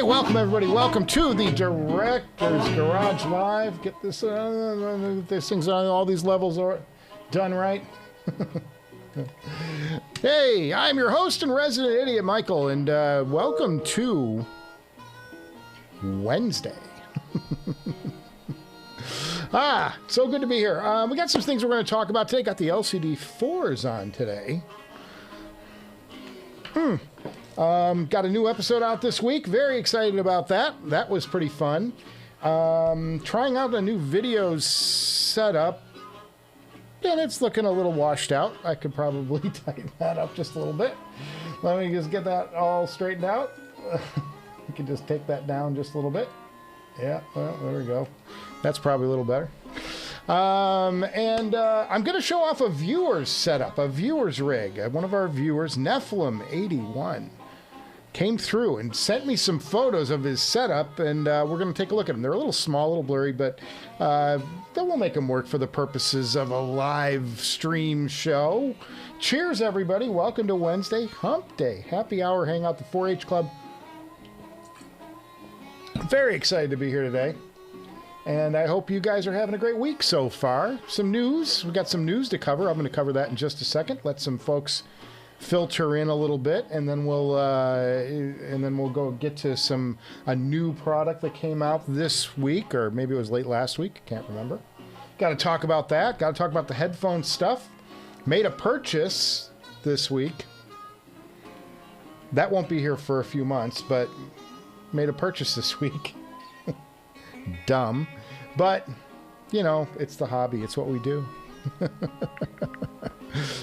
welcome everybody. Welcome to the Director's Garage Live. Get this things on all these levels are done right. Hey, I'm your host and resident idiot, Michael, and welcome to Wednesday. So good to be here. We got some things we're going to talk about today. Got the LCD-4s on today. Got a new episode out this week. Very excited about that. That was pretty fun. Trying out a new video setup. And it's looking a little washed out. I could probably tighten that up just a little bit. Let me just get that all straightened out. You can just take that down just a little bit. Yeah, well, there we go. That's probably a little better. I'm going to show off a viewer's setup, a viewer's rig. One of our viewers, Nephilim81, came through and sent me some photos of his setup, and we're going to take a look at them. They're a little small, a little blurry, but that will make them work for the purposes of a live stream show. Cheers, everybody. Welcome to Wednesday, Hump Day. Happy hour, Hangout, the 4-H Club. Very excited to be here today. And I hope you guys are having a great week so far. Some news. We've got some news to cover. I'm going to cover that in just a second. Let some folks filter in a little bit, and then we'll go get to a new product that came out this week, or maybe it was late last week. Can't remember. Got to talk about that. Got to talk about the headphone stuff. Made a purchase this week. That won't be here for a few months, but made a purchase this week. Dumb, but you know, it's the hobby. It's what we do.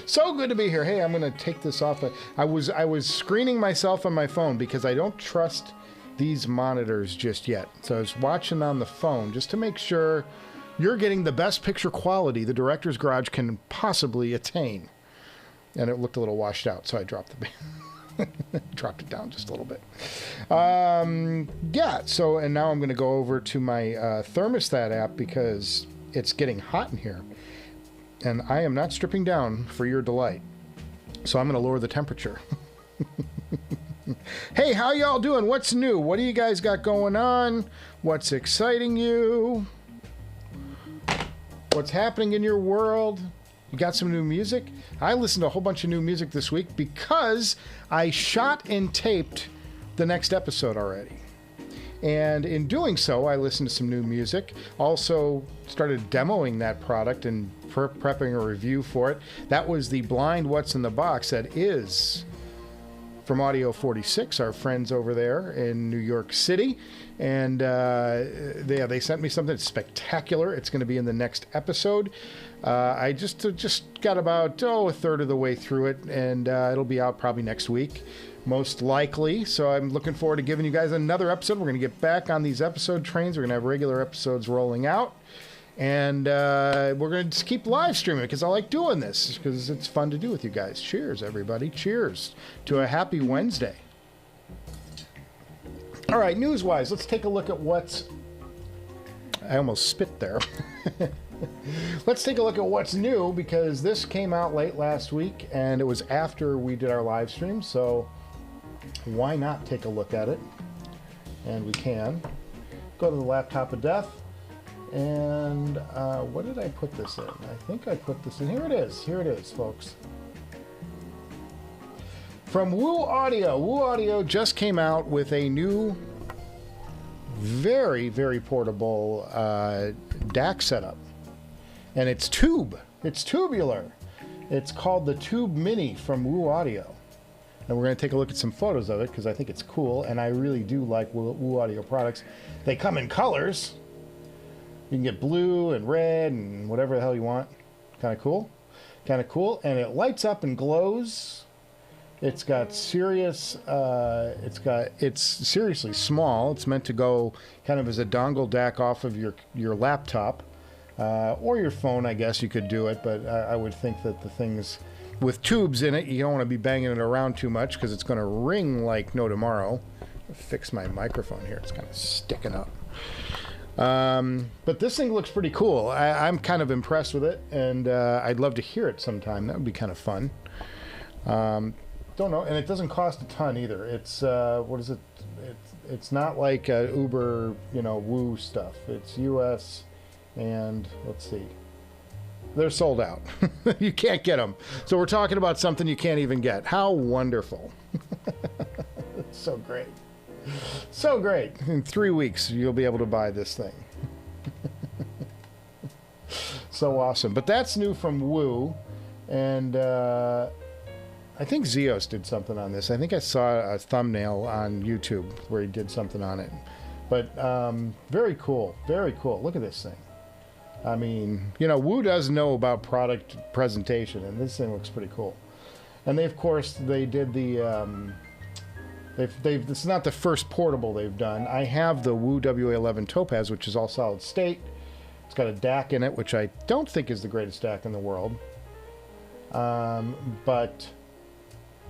So good to be here. Hey, I'm going to take this off. I was screening myself on my phone because I don't trust these monitors just yet. So I was watching on the phone just to make sure you're getting the best picture quality the Director's Garage can possibly attain. And it looked a little washed out, so I dropped dropped it down just a little bit. Yeah, so, and now I'm going to go over to my thermostat app because it's getting hot in here. And I am not stripping down for your delight. So I'm going to lower the temperature. Hey, how y'all doing? What's new? What do you guys got going on? What's exciting you? What's happening in your world? You got some new music? I listened to a whole bunch of new music this week because I shot and taped the next episode already. And in doing so, I listened to some new music. Also started demoing that product and prepping a review for it. That was the Blind What's in the Box that is from Audio 46, our friends over there in New York City. And they sent me something spectacular. It's going to be in the next episode. I just got about a third of the way through it, and it'll be out probably next week, most likely. So I'm looking forward to giving you guys another episode. We're going to get back on these episode trains. We're going to have regular episodes rolling out, and we're going to just keep live streaming because I like doing this because it's fun to do with you guys. Cheers, everybody. Cheers to a happy Wednesday. All right, news-wise, let's take a look at what's... I almost spit there. Let's take a look at what's new, because this came out late last week, and it was after we did our live stream, so why not take a look at it? And we can. Go to the laptop of death, and what did I put this in? I think I put this in. Here it is. Here it is, folks. From Woo Audio. Woo Audio just came out with a new, very, very portable DAC setup. And it's tube. It's tubular. It's called the Tube Mini from Woo Audio. And we're going to take a look at some photos of it because I think it's cool. And I really do like Woo Audio products. They come in colors. You can get blue and red and whatever the hell you want. Kind of cool. Kind of cool. And it lights up and glows. It's got serious, it's seriously small. It's meant to go kind of as a dongle DAC off of your laptop, or your phone, I guess you could do it, but I would think that the things with tubes in it, you don't want to be banging it around too much because it's going to ring like no tomorrow. I'll fix my microphone here. It's kind of sticking up. But this thing looks pretty cool. I'm kind of impressed with it, and I'd love to hear it sometime. That would be kind of fun. don't know, and it doesn't cost a ton either. It's what is it? It's not like Uber, you know, Woo stuff. It's US, and let's see, they're sold out. You can't get them. So we're talking about something you can't even get. How wonderful! It's so great, so great. In 3 weeks, you'll be able to buy this thing. So awesome. But that's new from Woo, and I think Zeos did something on this. I think I saw a thumbnail on YouTube where he did something on it. But very cool. Very cool. Look at this thing. I mean, you know, Woo does know about product presentation, and this thing looks pretty cool. And they, of course, they did the... this is not the first portable they've done. I have the Woo WA11 Topaz, which is all solid state. It's got a DAC in it, which I don't think is the greatest DAC in the world. But...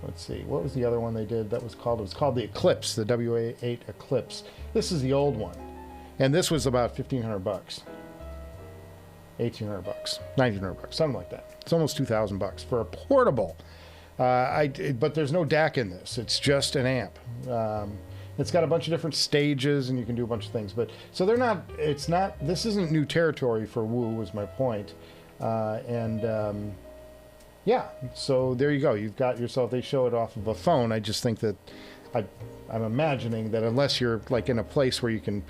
let's see, what was the other one they did that was called? It was called the Eclipse, the WA8 Eclipse. This is the old one. And this was about $1,500 bucks. $1,800 bucks. $1,900 bucks, something like that. It's almost $2,000 bucks for a portable. But there's no DAC in this. It's just an amp. It's got a bunch of different stages, and you can do a bunch of things. But so they're not. It's not. This isn't new territory for Woo. Was my point. Yeah, so there you go. You've got yourself. They show it off of a phone. I just think that I'm imagining that unless you're like in a place where you can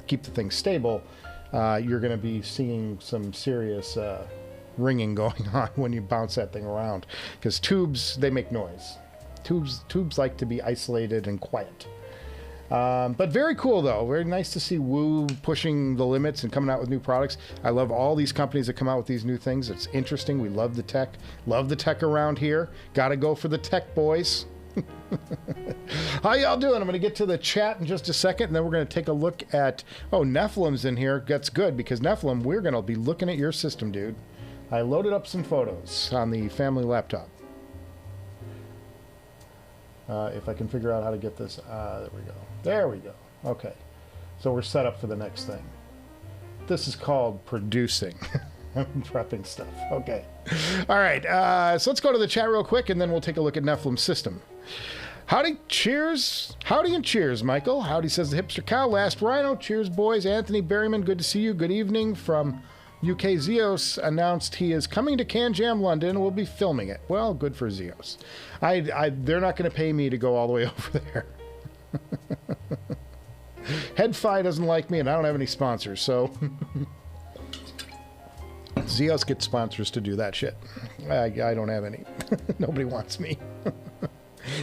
keep the thing stable, you're going to be seeing some serious ringing going on when you bounce that thing around, because tubes, they make noise. Tubes like to be isolated and quiet. But very cool, though. Very nice to see Woo pushing the limits and coming out with new products. I love all these companies that come out with these new things. It's interesting. We love the tech. Love the tech around here. Got to go for the tech, boys. How y'all doing? I'm going to get to the chat in just a second, and then we're going to take a look at... oh, Nephilim's in here. That's good, because Nephilim, we're going to be looking at your system, dude. I loaded up some photos on the family laptop. If I can figure out how to get this... there we go. There we go. Okay. So we're set up for the next thing. This is called producing. I'm prepping stuff. Okay. All right. So let's go to the chat real quick, and then we'll take a look at Nephilim's system. Howdy, cheers. Howdy and cheers, Michael. Howdy, says the hipster cow. Last Rhino. Cheers, boys. Anthony Berryman, good to see you. Good evening from UK. Zeos announced he is coming to Can Jam London and will be filming it. Well, good for Zeos. They're not going to pay me to go all the way over there. Headfi doesn't like me, and I don't have any sponsors, so Zeos gets sponsors to do that shit. I don't have any. Nobody wants me.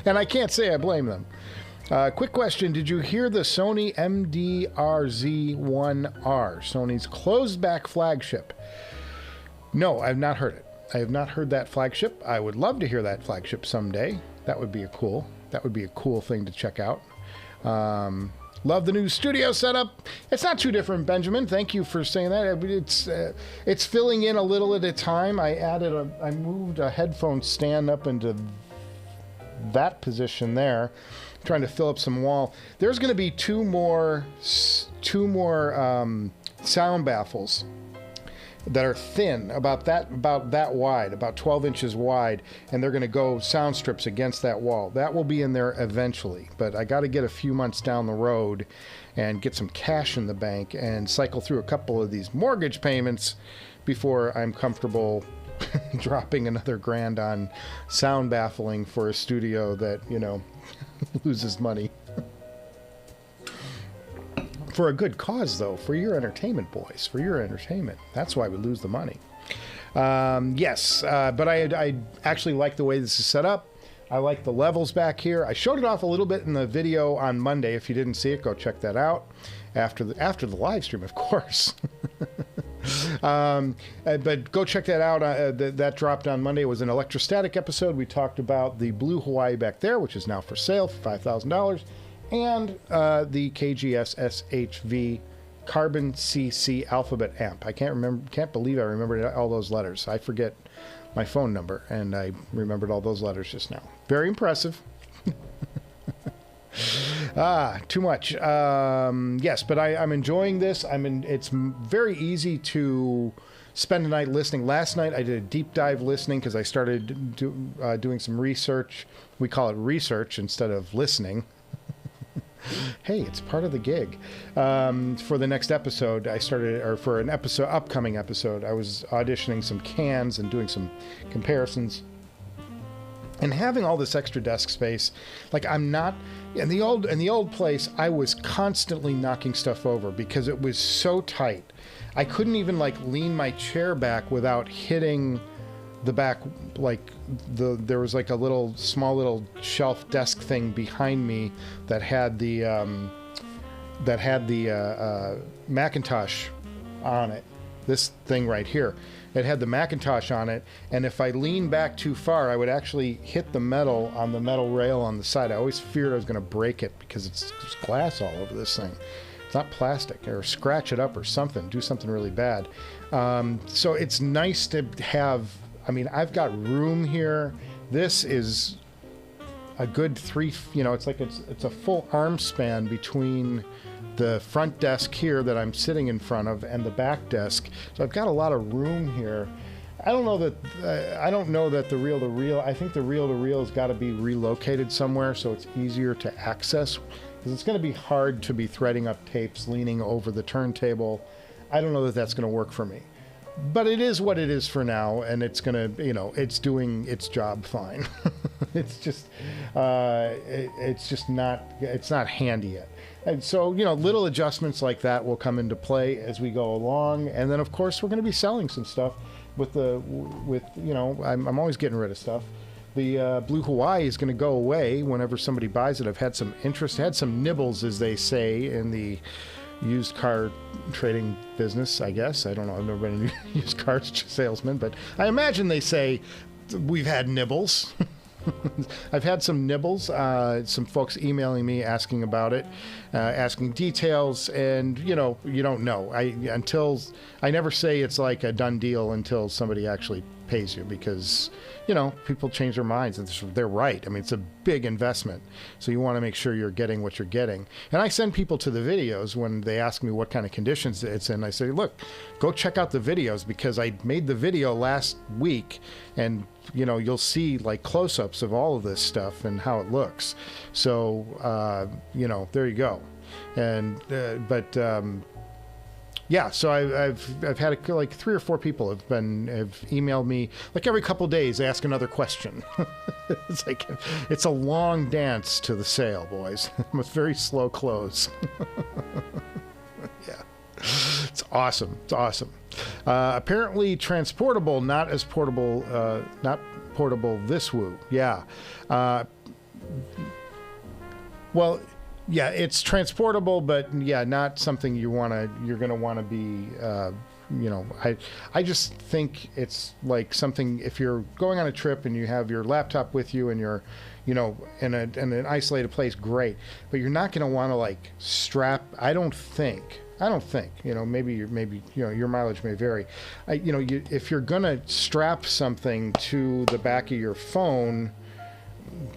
And I can't say I blame them. Quick question, did you hear the Sony MDR-Z1R, Sony's closed-back flagship? No, I've not heard it. I have not heard that flagship. I would love to hear that flagship someday. That would be a cool thing to check out. Love the new studio setup. It's not too different, Benjamin. Thank you for saying that. It's filling in a little at a time. I moved a headphone stand up into that position there, trying to fill up some wall. There's going to be two more sound baffles that are thin, about that wide, about 12 inches wide, and they're going to go sound strips against that wall. That will be in there eventually, but I got to get a few months down the road and get some cash in the bank and cycle through a couple of these mortgage payments before I'm comfortable dropping another $1,000 on sound baffling for a studio that, you know, loses money. For a good cause, though, for your entertainment, boys, for your entertainment. That's why we lose the money. Yes, but I actually like the way this is set up. I like the levels back here. I showed it off a little bit in the video on Monday. If you didn't see it, go check that out after the live stream, of course. But go check that out. That dropped on Monday. It was an electrostatic episode. We talked about the Blue Hawaii back there, which is now for sale for $5,000. And the KGS SHV Carbon CC Alphabet Amp. I can't believe I remembered all those letters. I forget my phone number, and I remembered all those letters just now. Very impressive. Too much. Yes, but I'm enjoying this. It's very easy to spend the night listening. Last night I did a deep dive listening because I started doing some research. We call it research instead of listening. Hey, it's part of the gig. For the next episode, for an upcoming episode, I was auditioning some cans and doing some comparisons. And having all this extra desk space, like I'm not in the old place, I was constantly knocking stuff over because it was so tight. I couldn't even like lean my chair back without hitting the back. Like there was like a small little shelf desk thing behind me that had the Macintosh on it. This thing right here. It had the Macintosh on it, and if I leaned back too far, I would actually hit the metal on the metal rail on the side. I always feared I was going to break it because there's glass all over this thing. It's not plastic, or scratch it up or something, do something really bad. So it's nice to have, I mean, I've got room here. This is a good it's like it's a full arm span between the front desk here that I'm sitting in front of and the back desk. So I've got a lot of room here. I don't know that the reel-to-reel, I think the reel-to-reel has got to be relocated somewhere so it's easier to access, because it's going to be hard to be threading up tapes leaning over the turntable. I don't know that that's going to work for me. But it is what it is for now, and it's going to, it's doing its job fine. It's just not handy yet. And so, little adjustments like that will come into play as we go along. And then, of course, we're going to be selling some stuff I'm always getting rid of stuff. The Blue Hawaii is going to go away whenever somebody buys it. I've had some interest, had some nibbles, as they say, in the used car trading business, I guess. I don't know. I've never been a used car salesman, but I imagine they say we've had nibbles. I've had some nibbles, some folks emailing me asking about it, asking details, and you don't know. I never say it's like a done deal until somebody actually pays you, because people change their minds. They're right. I mean, it's a big investment, so you want to make sure you're getting what you're getting. And I send people to the videos when they ask me what kind of conditions it's in. I say, look, go check out the videos, because I made the video last week, and you'll see like close-ups of all of this stuff and how it looks. So there you go. And yeah, so I've had like 3 or 4 people have emailed me like every couple of days, ask another question. It's like it's a long dance to the sale, boys, with very slow close. Yeah, it's awesome. It's awesome. Apparently transportable, not portable this woo. Yeah. Well, yeah, it's transportable, but yeah, not something you're going to want to be, I just think it's like something, if you're going on a trip and you have your laptop with you and you're, in an isolated place, great. But you're not going to want to like strap, I don't think, maybe your mileage may vary. If you're going to strap something to the back of your phone,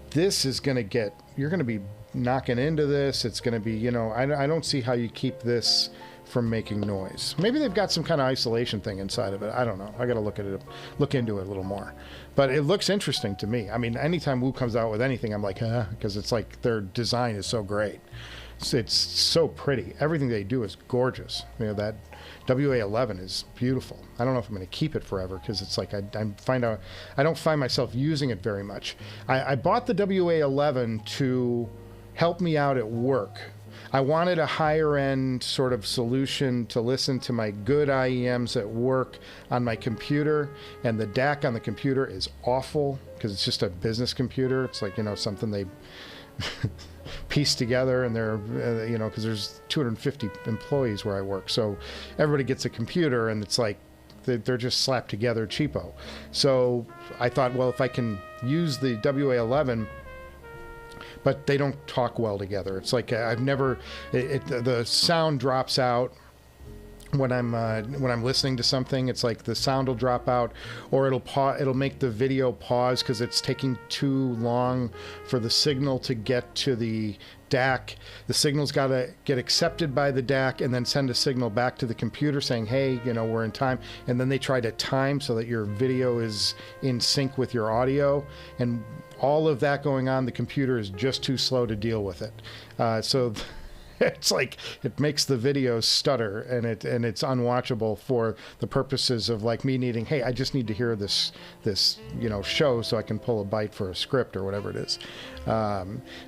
this is going to you're going to be knocking into this. It's going to be, I don't see how you keep this from making noise. Maybe they've got some kind of isolation thing inside of it. I don't know. I got to look into it a little more. But it looks interesting to me. I mean, anytime Woo comes out with anything, I'm like, because it's like their design is so great. It's so pretty. Everything they do is gorgeous. That WA11 is beautiful. I don't know if I'm going to keep it forever, because it's like I don't find myself using it very much. I bought the WA11 to help me out at work. I wanted a higher end sort of solution to listen to my good IEMs at work on my computer, and the DAC on the computer is awful because it's just a business computer. It's like, something they piece together, and they're, because there's 250 employees where I work. So everybody gets a computer, and it's like they're just slapped together cheapo. So I thought, well, if I can use the WA11, but they don't talk well together. It's like the sound drops out when I'm listening to something, it's like the sound will drop out, or it'll make the video pause because it's taking too long for the signal to get to the DAC. The signal's got to get accepted by the DAC and then send a signal back to the computer saying, hey, we're in time. And then they try to time so that your video is in sync with your audio. And all of that going on, the computer is just too slow to deal with it. So it's like it makes the video stutter, and it's unwatchable for the purposes of like me needing, hey, I just need to hear this show so I can pull a bite for a script or whatever it is.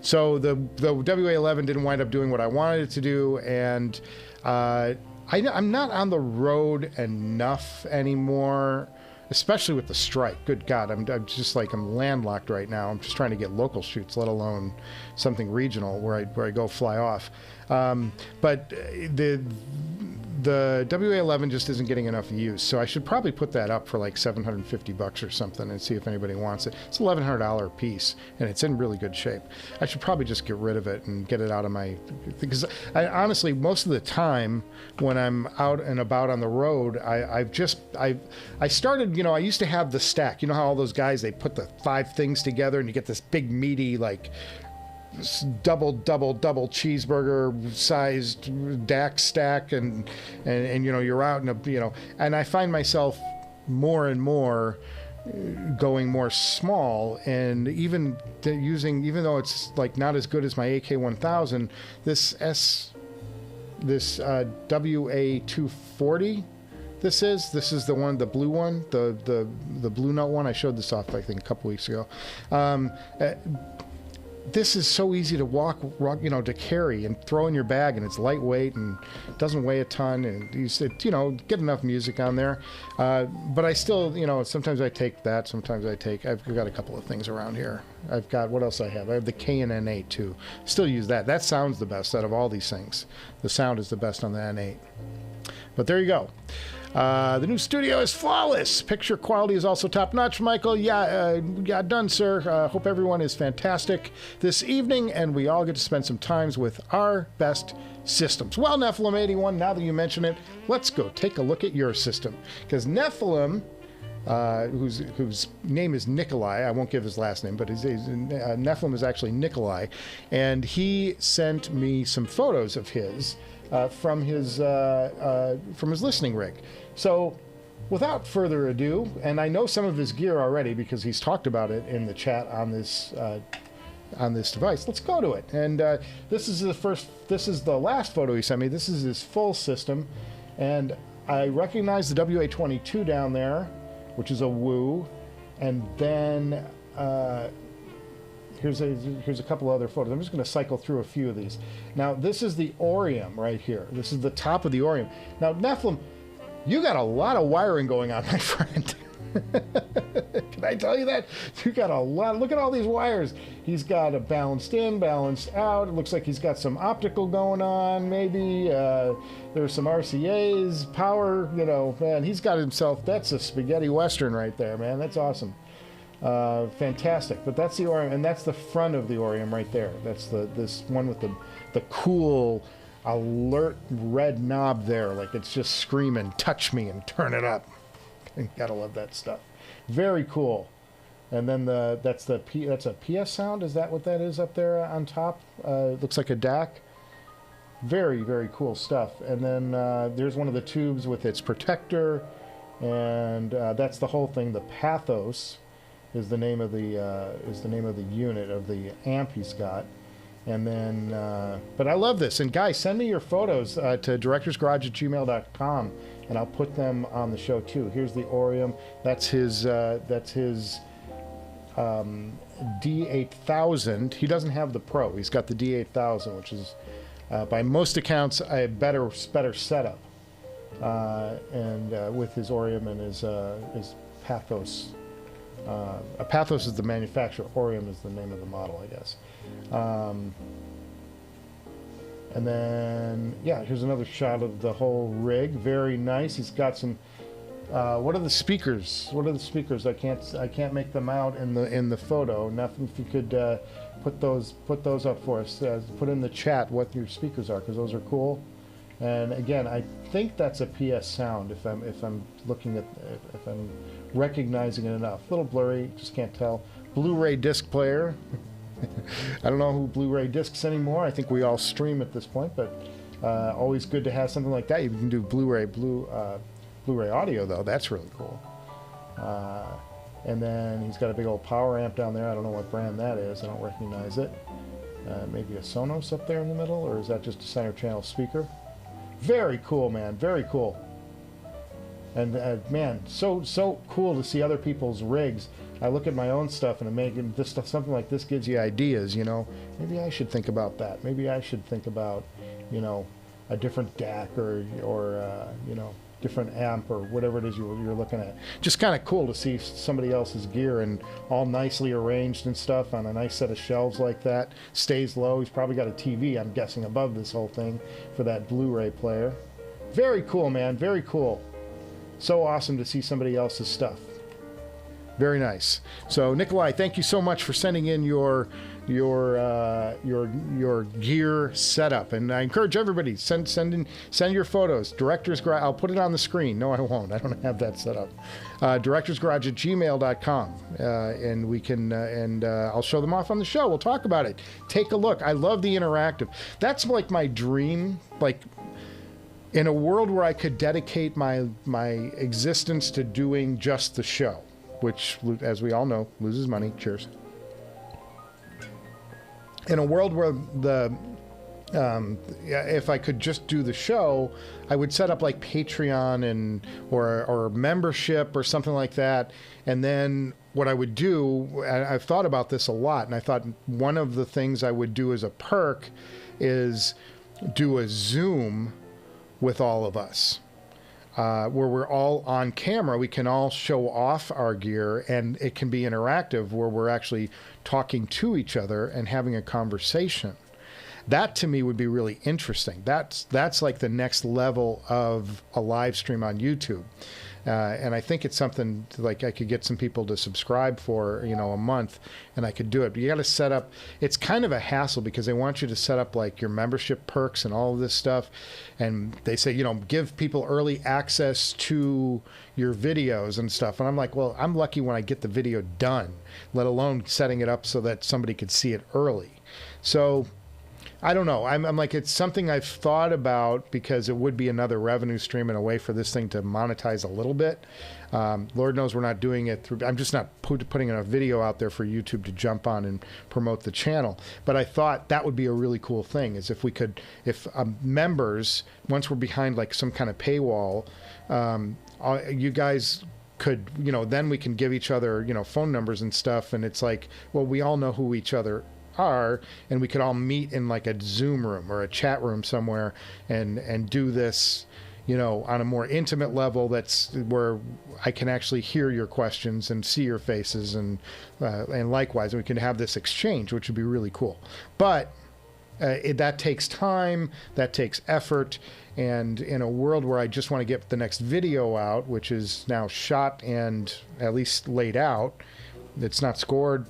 So the WA11 didn't wind up doing what I wanted it to do, and I'm not on the road enough anymore, especially with the strike. Good God, I'm just like, I'm landlocked right now. I'm just trying to get local shoots, let alone something regional where I go fly off. But the WA11 just isn't getting enough use, so I should probably put that up for like $750 or something and see if anybody wants it. It's $1,100 a piece, and it's in really good shape. I should probably just get rid of it and get it out of my, because honestly, most of the time when I'm out and about on the road, I started, I used to have the stack. You know how all those guys, they put the 5 things together and you get this big meaty, like, double cheeseburger sized DAC stack, and you're out in and I find myself more and more going more small, and even though it's like not as good as my AK1000, this WA240, this is the one, the blue one, the Blue Note one. I showed this off I think a couple weeks ago. This is so easy to to carry and throw in your bag, and it's lightweight and doesn't weigh a ton, and you said, get enough music on there. But I still, sometimes I take that, sometimes I've got a couple of things around here. I've got, what else I have? I have the Cayin N8 too. Still use that. That sounds the best out of all these things. The sound is the best on the N8. But there you go. The new studio is flawless. Picture quality is also top-notch, Michael. Yeah, done, sir. Hope everyone is fantastic this evening, and we all get to spend some times with our best systems. Well, Nephilim81, now that you mention it, let's go take a look at your system. Because Nephilim, whose name is Nikolai, I won't give his last name, but Nephilim is actually Nikolai, and he sent me some photos of his from his listening rig. So, without further ado, and I know some of his gear already because he's talked about it in the chat on this device. Let's go to it. And this is the last photo he sent me. This is his full system, and I recognize the WA22 down there, which is a Woo, and then here's a couple other photos. I'm just going to cycle through a few of these. Now, this is the Orium right here. This is the top of the Orium. Now, Nephilim, you got a lot of wiring going on, my friend. Can I tell you that? You got a lot. Look at all these wires. He's got a balanced in, balanced out. It looks like he's got some optical going on, maybe. There's some RCAs, power, man, he's got himself, that's a spaghetti western right there, man. That's awesome. Fantastic. But that's the Orium, and that's the front of the Orium right there. That's this one with the cool alert red knob there, like it's just screaming, touch me and turn it up. Gotta love that stuff. Very cool. And then that's a PS sound. Is that what that is up there on top? Looks like a DAC. Very, very cool stuff. And then there's one of the tubes with its protector, and that's the whole thing. The Bathys is the name of the unit of the amp he's got. And then, but I love this. And guys, send me your photos to directorsgarage@gmail.com, and I'll put them on the show too. Here's the Orium. That's his D8000. He doesn't have the Pro. He's got the D8000, which is, by most accounts, a better setup. And with his Orium and his Bathys. Bathys is the manufacturer. Orium is the name of the model, I guess. And then, yeah, here's another shot of the whole rig. Very nice. He's got some. What are the speakers? What are the speakers? I can't make them out in the photo. Nothing. If you could put those up for us. Put in the chat what your speakers are, because those are cool. And again, I think that's a PS sound if I'm looking at, if I'm recognizing it enough. A little blurry, just can't tell. Blu-ray disc player. I don't know who Blu-ray discs anymore. I think we all stream at this point, but always good to have something like that. You can do Blu-ray audio though. That's really cool. And then he's got a big old power amp down there. I don't know what brand that is. I don't recognize it. Maybe a Sonos up there in the middle, or is that just a center channel speaker? Very cool, man. Very cool. And man, so cool to see other people's rigs. I look at my own stuff and this stuff, something like this gives you ideas, you know. Maybe I should think about that. Maybe I should think about, you know, a different DAC or you know, different amp or whatever it is you're looking at. Just kind of cool to see somebody else's gear and all nicely arranged and stuff on a nice set of shelves like that. Stays low. He's probably got a TV, I'm guessing, above this whole thing for that Blu-ray player. Very cool, man. Very cool. So awesome to see somebody else's stuff. Very nice. So Nikolai, thank you so much for sending in your gear setup, and I encourage everybody send your photos. Director's Garage. I'll put it on the screen. No, I won't. I don't have that set up. directorsgarage@gmail.com, and we can I'll show them off on the show. We'll talk about it. Take a look. I love the interactive. That's like my dream. Like, in a world where I could dedicate my existence to doing just the show, which, as we all know, loses money. Cheers. In a world where if I could just do the show, I would set up like Patreon or membership or something like that. And then what I would do, I've thought about this a lot, and I thought one of the things I would do as a perk is do a Zoom with all of us. Where we're all on camera, we can all show off our gear, and it can be interactive where we're actually talking to each other and having a conversation. That to me would be really interesting. That's like the next level of a live stream on YouTube. And I think it's something like I could get some people to subscribe for, you know, a month, and I could do it. But you got to set up, it's kind of a hassle because they want you to set up like your membership perks and all of this stuff. And they say, you know, give people early access to your videos and stuff. And I'm like, well, I'm lucky when I get the video done, let alone setting it up so that somebody could see it early. So I don't know. I'm like, it's something I've thought about because it would be another revenue stream and a way for this thing to monetize a little bit. Lord knows we're not doing it through, I'm just not putting a video out there for YouTube to jump on and promote the channel. But I thought that would be a really cool thing, is if we could, if members, once we're behind like some kind of paywall, you guys could, you know, then we can give each other, you know, phone numbers and stuff. And it's like, well, we all know who each other are, and we could all meet in like a Zoom room or a chat room somewhere and do this, you know, on a more intimate level. That's where I can actually hear your questions and see your faces, and likewise, we can have this exchange, which would be really cool. But that takes time, that takes effort, and in a world where I just want to get the next video out, which is now shot and at least laid out, it's not scored.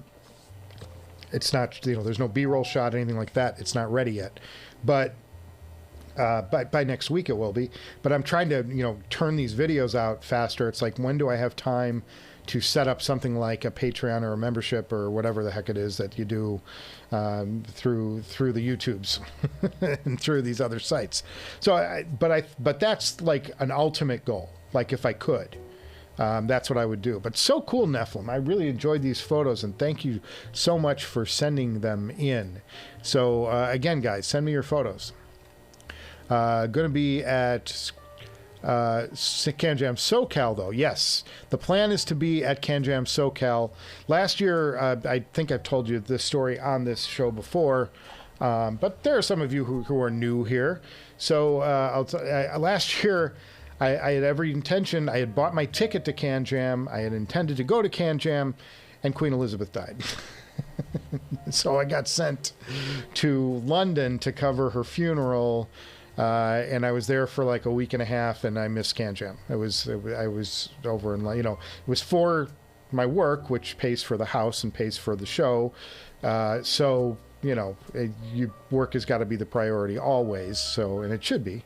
It's not, you know, there's no B-roll shot, anything like that. It's not ready yet. But by next week it will be. But I'm trying to, you know, turn these videos out faster. It's like, when do I have time to set up something like a Patreon or a membership or whatever the heck it is that you do through the YouTubes and through these other sites. So, but that's like an ultimate goal. Like, if I could. That's what I would do. But so cool, Nephilim. I really enjoyed these photos, and thank you so much for sending them in. So again, guys, send me your photos. Going to be at CanJam SoCal, though. Yes, the plan is to be at CanJam SoCal. Last year, I think I've told you this story on this show before, but there are some of you who are new here. So last year, I had every intention. I had bought my ticket to CanJam. I had intended to go to CanJam, and Queen Elizabeth died. So I got sent to London to cover her funeral, and I was there for like a week and a half, and I missed CanJam. I was over in, you know, it was for my work, which pays for the house and pays for the show. So, you know, work has got to be the priority always. So, and it should be.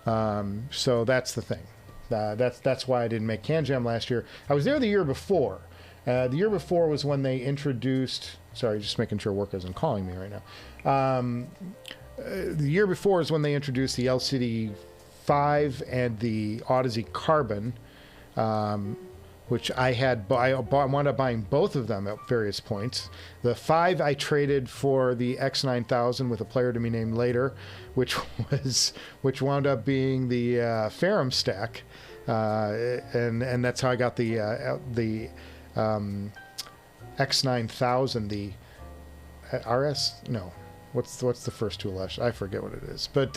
So that's the thing. That's why I didn't make Can Jam last year. I was there the year before. The year before was when they introduced. Sorry, just making sure work isn't calling me right now. The year before is when they introduced the LCD-5 and the Audeze Carbon, which I wound up buying both of them at various points. The 5 I traded for the X9000 with a player to be named later, which wound up being the Ferrum stack, and that's how I got the X9000, the RS no. What's the first tool? I forget what it is. But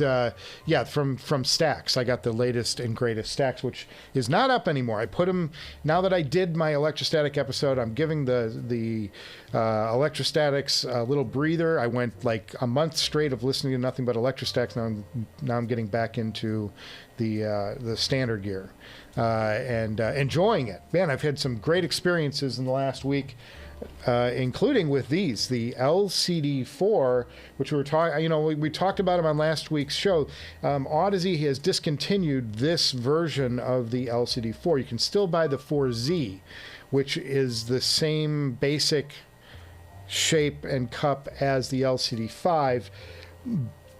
yeah, from Stax, I got the latest and greatest Stax, which is not up anymore. I put them, now that I did my electrostatic episode, I'm giving the electrostatics a little breather. I went like a month straight of listening to nothing but electrostatics. Now I'm getting back into the standard gear and enjoying it. Man, I've had some great experiences in the last week. Including with these, the LCD-4, which we were talking, we talked about them on last week's show. Audeze has discontinued this version of the LCD-4. You can still buy the 4Z, which is the same basic shape and cup as the LCD-5,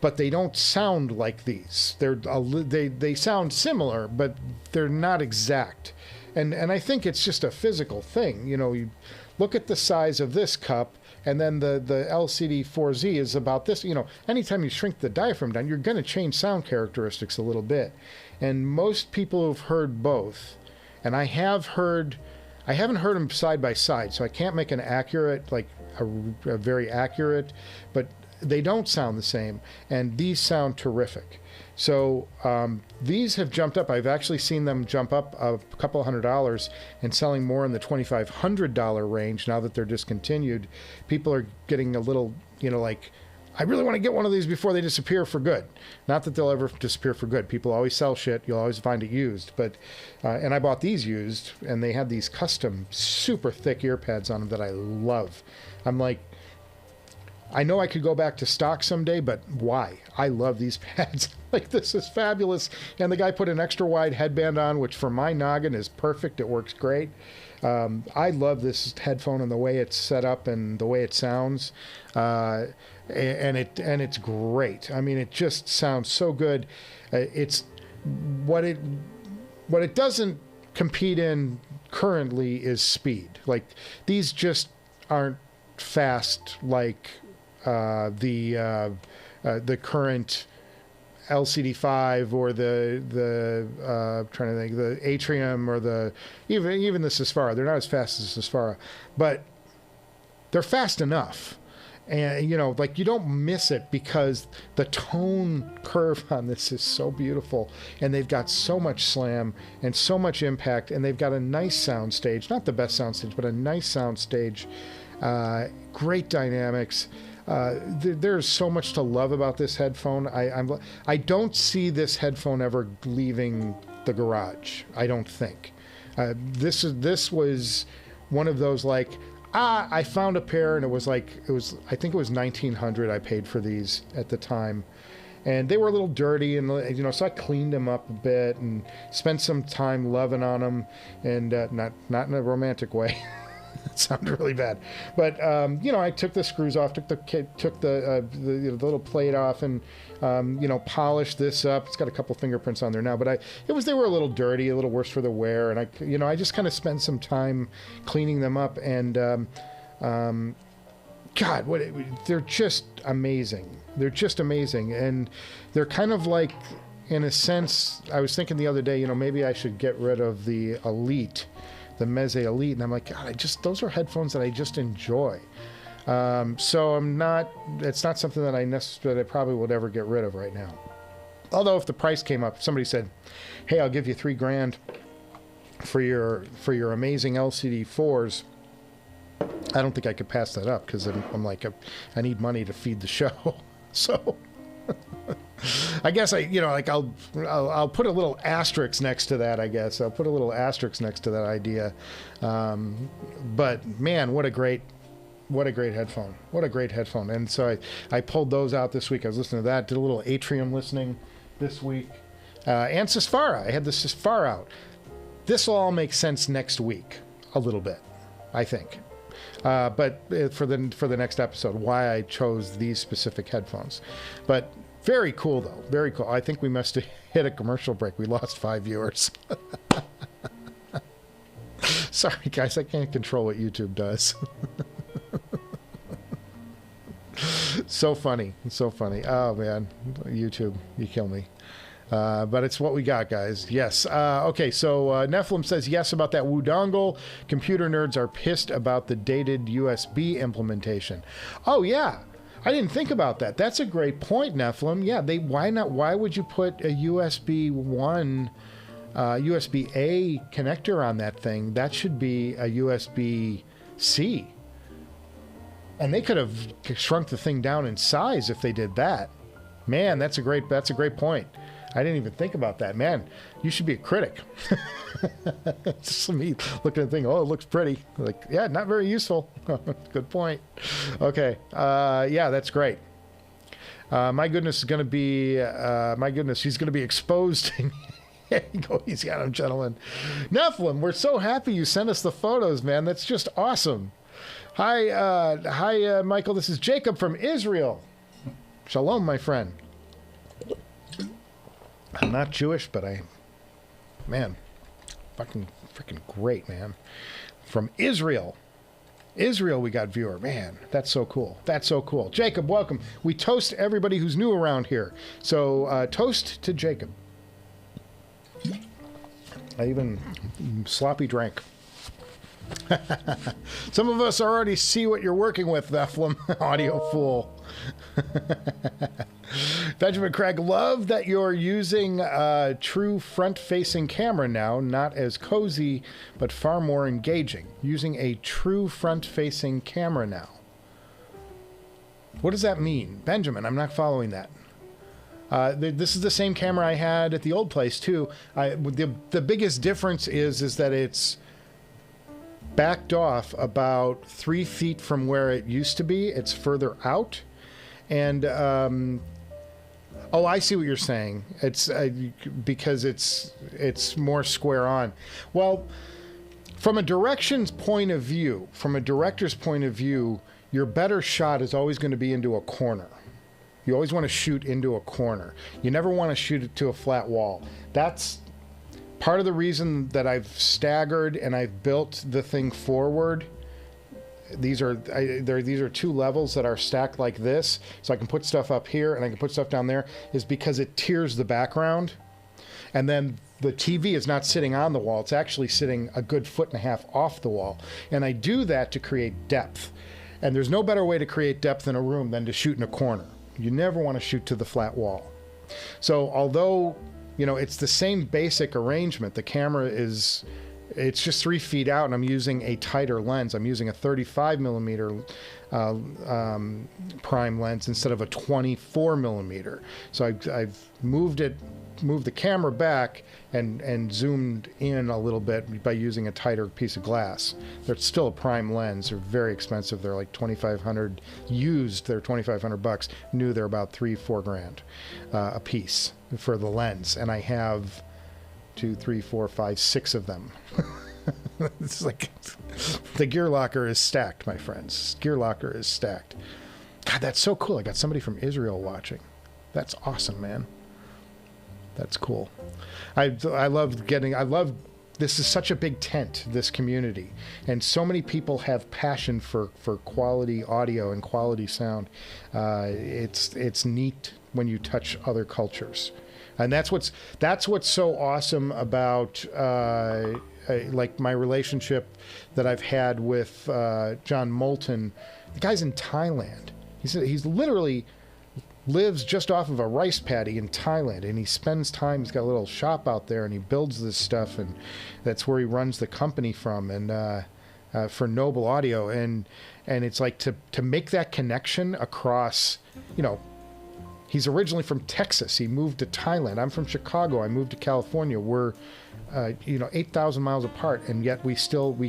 but they don't sound like these. They sound similar, but they're not exact. And I think it's just a physical thing. You look at the size of this cup, and then the LCD-4Z is about this. Anytime you shrink the diaphragm down, you're going to change sound characteristics a little bit. And most people who've heard both, and I haven't heard them side by side, so I can't make an accurate, like a very accurate, but they don't sound the same, and these sound terrific. So these have jumped up. I've actually seen them jump up a couple $100 and selling more in the $2,500 range now that they're discontinued. People are getting a little, like, I really want to get one of these before they disappear for good. Not that they'll ever disappear for good. People always sell shit. You'll always find it used. But and I bought these used, and they had these custom super thick ear pads on them that I love. I'm like, I know I could go back to stock someday, but why? I love these pads. Like, this is fabulous. And the guy put an extra wide headband on, which for my noggin is perfect. It works great. I love this headphone and the way it's set up and the way it sounds. And it's great. I mean, it just sounds so good. It's what it doesn't compete in currently is speed. Like, these just aren't fast like the current LCD-5 or the trying to think, the Atrium or the even the Susvara. They're not as fast as the Susvara, but they're fast enough. And like, you don't miss it because the tone curve on this is so beautiful, and they've got so much slam and so much impact, and they've got a nice sound stage, not the best sound stage, but a nice sound stage. Great dynamics. There's so much to love about this headphone. I don't see this headphone ever leaving the garage. I don't think. This was one of those, like, I found a pair, and I think it was $1,900 I paid for these at the time. And they were a little dirty, and so I cleaned them up a bit and spent some time loving on them, and not in a romantic way. It sounded really bad, but I took the screws off, took the little plate off, and polished this up. It's got a couple fingerprints on there now, but they were a little dirty, a little worse for the wear, and I just kind of spent some time cleaning them up, and they're just amazing. They're just amazing, and they're kind of like, in a sense, I was thinking the other day, maybe I should get rid of the Elite. The Meze Elite, and I'm like, God, those are headphones that I just enjoy. So it's not something that I probably would ever get rid of right now. Although if the price came up, somebody said, hey, I'll give you $3,000 for your amazing LCD-4s, I don't think I could pass that up, because I'm like, I need money to feed the show. So I guess I'll put a little asterisk next to that. I guess I'll put a little asterisk next to that idea. But man, what a great headphone! What a great headphone! And so I pulled those out this week. I was listening to that. Did a little Atrium listening this week. And Susvara. I had the Susvara out. This will all make sense next week, a little bit, I think. But for the next episode, why I chose these specific headphones. But very cool, though. Very cool. I think we must have hit a commercial break. We lost 5 viewers. Sorry, guys. I can't control what YouTube does. So funny. So funny. Oh, man. YouTube, you kill me. But it's what we got, guys. Yes. Okay, so Nephilim says yes about that Woo dongle. Computer nerds are pissed about the dated USB implementation. Oh, yeah. I didn't think about that. That's a great point, Nephilim. Yeah, why not? Why would you put a USB USB-A connector on that thing? That should be a USB-C. And they could have shrunk the thing down in size if they did that. Man, that's a great point. I didn't even think about that. Man, you should be a critic. It's just me looking at the thing. Oh, it looks pretty. Like, yeah, not very useful. Good point. Okay. Yeah, that's great. My goodness is going to be, he's going to be exposed. There you go. He's got him, gentlemen. Nephilim, we're so happy you sent us the photos, man. That's just awesome. Hi, Michael. This is Jacob from Israel. Shalom, my friend. I'm not Jewish, but man, freaking great, man. From Israel. Israel, we got viewer. Man, that's so cool. That's so cool. Jacob, welcome. We toast everybody who's new around here. So, toast to Jacob. I even sloppy drank. Some of us already see what you're working with, Nephilim. Audio fool. Benjamin Craig, love that you're using a true front-facing camera now, not as cozy, but far more engaging. Using a true front-facing camera now. What does that mean? Benjamin, I'm not following that. This is the same camera I had at the old place, too. The biggest difference is that it's backed off about 3 feet from where it used to be. It's further out. And, oh, I see what you're saying. It's because it's more square on. Well, from a director's point of view, your better shot is always going to be into a corner. You always want to shoot into a corner. You never want to shoot it to a flat wall. That's part of the reason that I've staggered and I've built the thing forward. These are 2 levels that are stacked like this, so I can put stuff up here and I can put stuff down there, is because it tiers the background. And then the TV is not sitting on the wall. It's actually sitting a good 1.5 feet off the wall. And I do that to create depth. And there's no better way to create depth in a room than to shoot in a corner. You never want to shoot to the flat wall. So although, you know, it's the same basic arrangement, the camera is, it's just 3 feet out and I'm using a tighter lens. I'm using a 35 millimeter prime lens instead of a 24 millimeter. So I've moved the camera back and zoomed in a little bit by using a tighter piece of glass. They're still a prime lens. They're very expensive. They're like $2,500 used. They're $2,500. New, they're about $3-4 grand a piece for the lens. And I have 2, 3, 4, 5, 6 of them. It's like the gear locker is stacked, my friends. Gear locker is stacked. God, that's so cool. I got somebody from Israel watching. That's awesome, man. That's cool. I love this is such a big tent, this community, and so many people have passion for quality audio and quality sound. It's neat when you touch other cultures, and that's what's so awesome about like my relationship that I've had with John Moulton. The guy's in Thailand. He's literally lives just off of a rice paddy in Thailand, and he spends time, he's got a little shop out there and he builds this stuff, and that's where he runs the company from, and for Noble Audio, and it's like to make that connection across, you know, he's originally from Texas, he moved to Thailand, I'm from Chicago, I moved to California, we're 8,000 miles apart, and yet we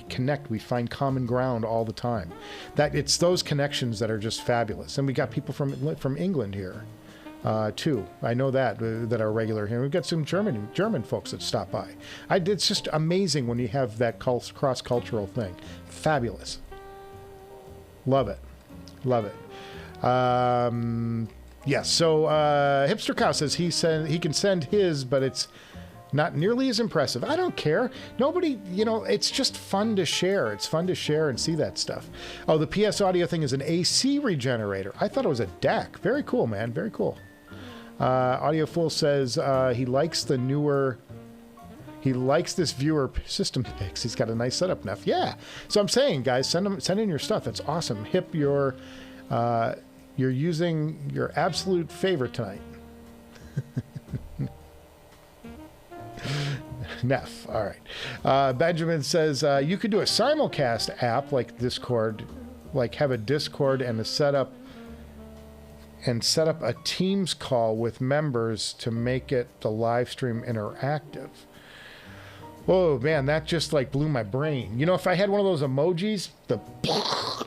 connect, we find common ground all the time. That it's those connections that are just fabulous. And we got people from England here. too. I know that that are regular here. We've got some German folks that stop by. It's just amazing when you have that cross-cultural thing. Fabulous. Love it. Love it. Yes. So Hipster Cow says he can send his, but it's not nearly as impressive. I don't care. Nobody, it's just fun to share. It's fun to share and see that stuff. Oh, the PS Audio thing is an AC regenerator. I thought it was a DAC. Very cool, man. Very cool. Audio Fool says he likes the newer. He likes this viewer system picks. He's got a nice setup enough. Yeah. So I'm saying, guys, send in your stuff. That's awesome. Hip, you're using your absolute favorite tonight. Neff. All right. Benjamin says you could do a simulcast app like Discord, like have a Discord and set up a Teams call with members to make it the live stream interactive. Oh man, that just like blew my brain. If I had one of those emojis, the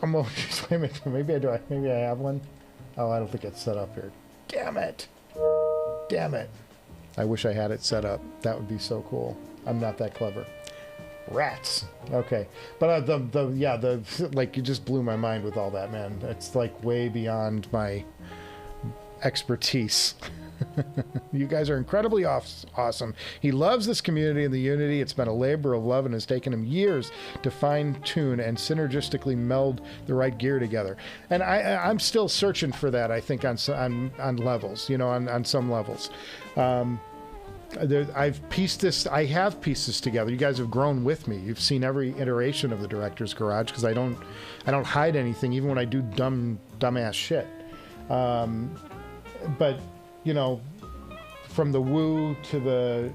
emojis. Maybe I do. Maybe I have one. Oh, I don't think it's set up here. Damn it. Damn it. I wish I had it set up. That would be so cool. I'm not that clever. Rats. Okay. But you just blew my mind with all that, man. It's like way beyond my expertise. You guys are incredibly awesome. He loves this community and the unity. It's been a labor of love and has taken him years to fine-tune and synergistically meld the right gear together. And I'm still searching for that, I think, on levels, on some levels. I have pieced this together. You guys have grown with me. You've seen every iteration of the Director's Garage because I don't hide anything, even when I do dumbass shit. But from the woo to the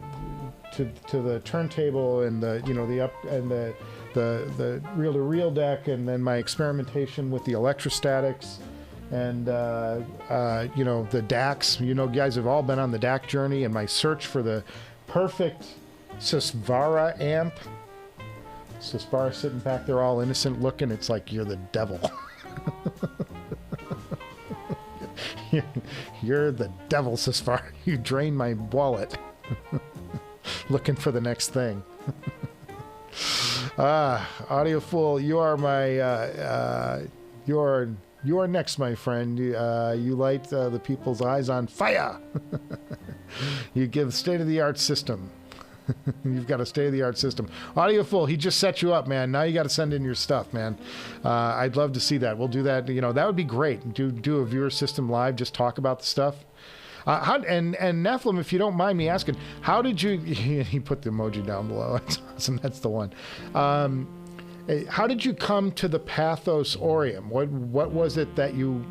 turntable and the up and the reel-to-reel deck, and then my experimentation with the electrostatics and the DACs. You guys have all been on the DAC journey, and my search for the perfect Susvara amp. Susvara sitting back there all innocent looking. It's like you're the devil. You're the devil, Susvara. You drained my wallet. Looking for the next thing. Audio Fool, you are my you are next, my friend. You light the people's eyes on fire. You give state-of-the-art system. You've got a state-of-the-art system. Audio Fool, he just set you up, man. Now you got to send in your stuff, man. I'd love to see that. We'll do that. That would be great. Do a viewer system live. Just talk about the stuff. And Nephilim, if you don't mind me asking, how did you? He put the emoji down below. That's awesome. That's the one. How did you come to the Pathos Orium? What was it that you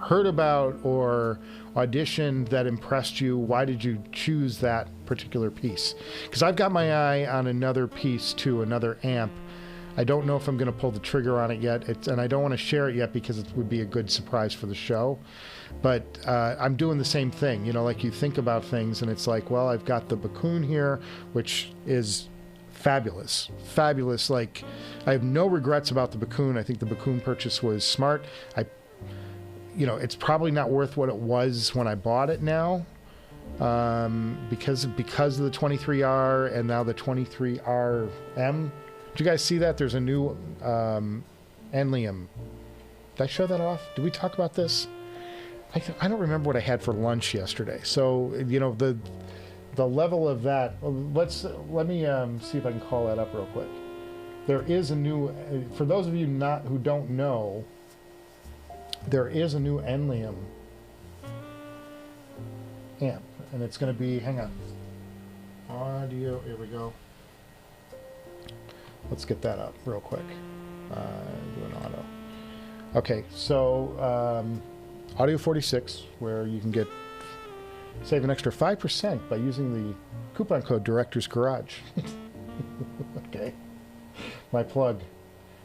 heard about or auditioned that impressed you? Why did you choose that particular piece? Because I've got my eye on another piece too, another amp. I don't know if I'm going to pull the trigger on it yet, and I don't want to share it yet because it would be a good surprise for the show. But I'm doing the same thing, like you think about things and it's like, well, I've got the Bakun here, which is fabulous. Like, I have no regrets about the Bakun. I think the Bakun purchase was smart. It's probably not worth what it was when I bought it now, because of the 23R and now the 23RM. Did you guys see that? There's a new Enlium. Did I show that off? Did we talk about this? I don't remember what I had for lunch yesterday. So the level of that. Let me see if I can call that up real quick. There is a new. For those of you who don't know. There is a new Enlium amp, and it's going to be, hang on, audio, here we go. Let's get that up real quick. Do an auto. Okay, so Audio 46, where you can save an extra 5% by using the coupon code Director's Garage. Okay, my plug.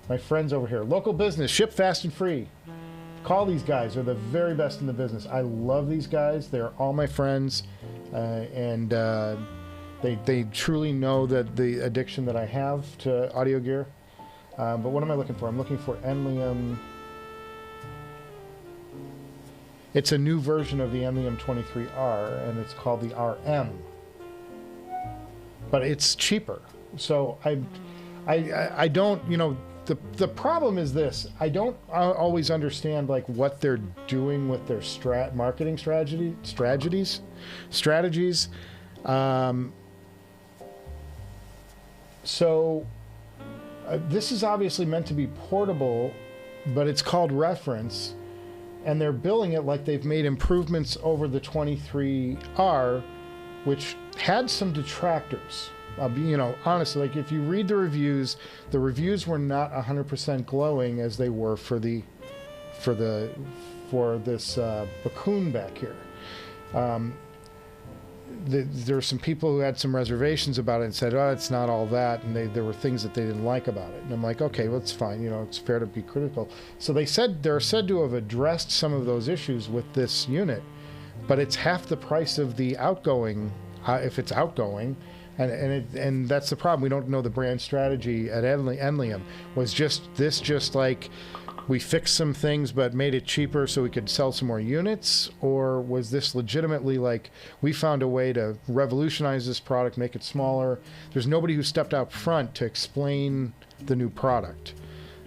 My friends over here, local business, ship fast and free. Call these guys. They're the very best in the business. I love these guys. They're all my friends, and they truly know that the addiction that I have to audio gear. But what am I looking for? I'm looking for Enlium It's a new version of the M23R, and it's called the RM. But it's cheaper. So I don't, you know, the problem is this. I don't always understand like what they're doing with their marketing strategies. So this is obviously meant to be portable, but it's called reference, and they're billing it like they've made improvements over the 23R, which had some detractors. You know, honestly, like if you read the reviews were not 100% glowing as they were for this Bakun back here. There were some people who had some reservations about it and said, oh, it's not all that, and there were things that they didn't like about it. And I'm like, okay, well, it's fine. You know, it's fair to be critical. So they're said to have addressed some of those issues with this unit, but it's half the price of the outgoing, if it's outgoing. And that's the problem. We don't know the brand strategy at Enlium. Was just like we fixed some things but made it cheaper so we could sell some more units? Or was this legitimately like we found a way to revolutionize this product, make it smaller? There's nobody who stepped out front to explain the new product.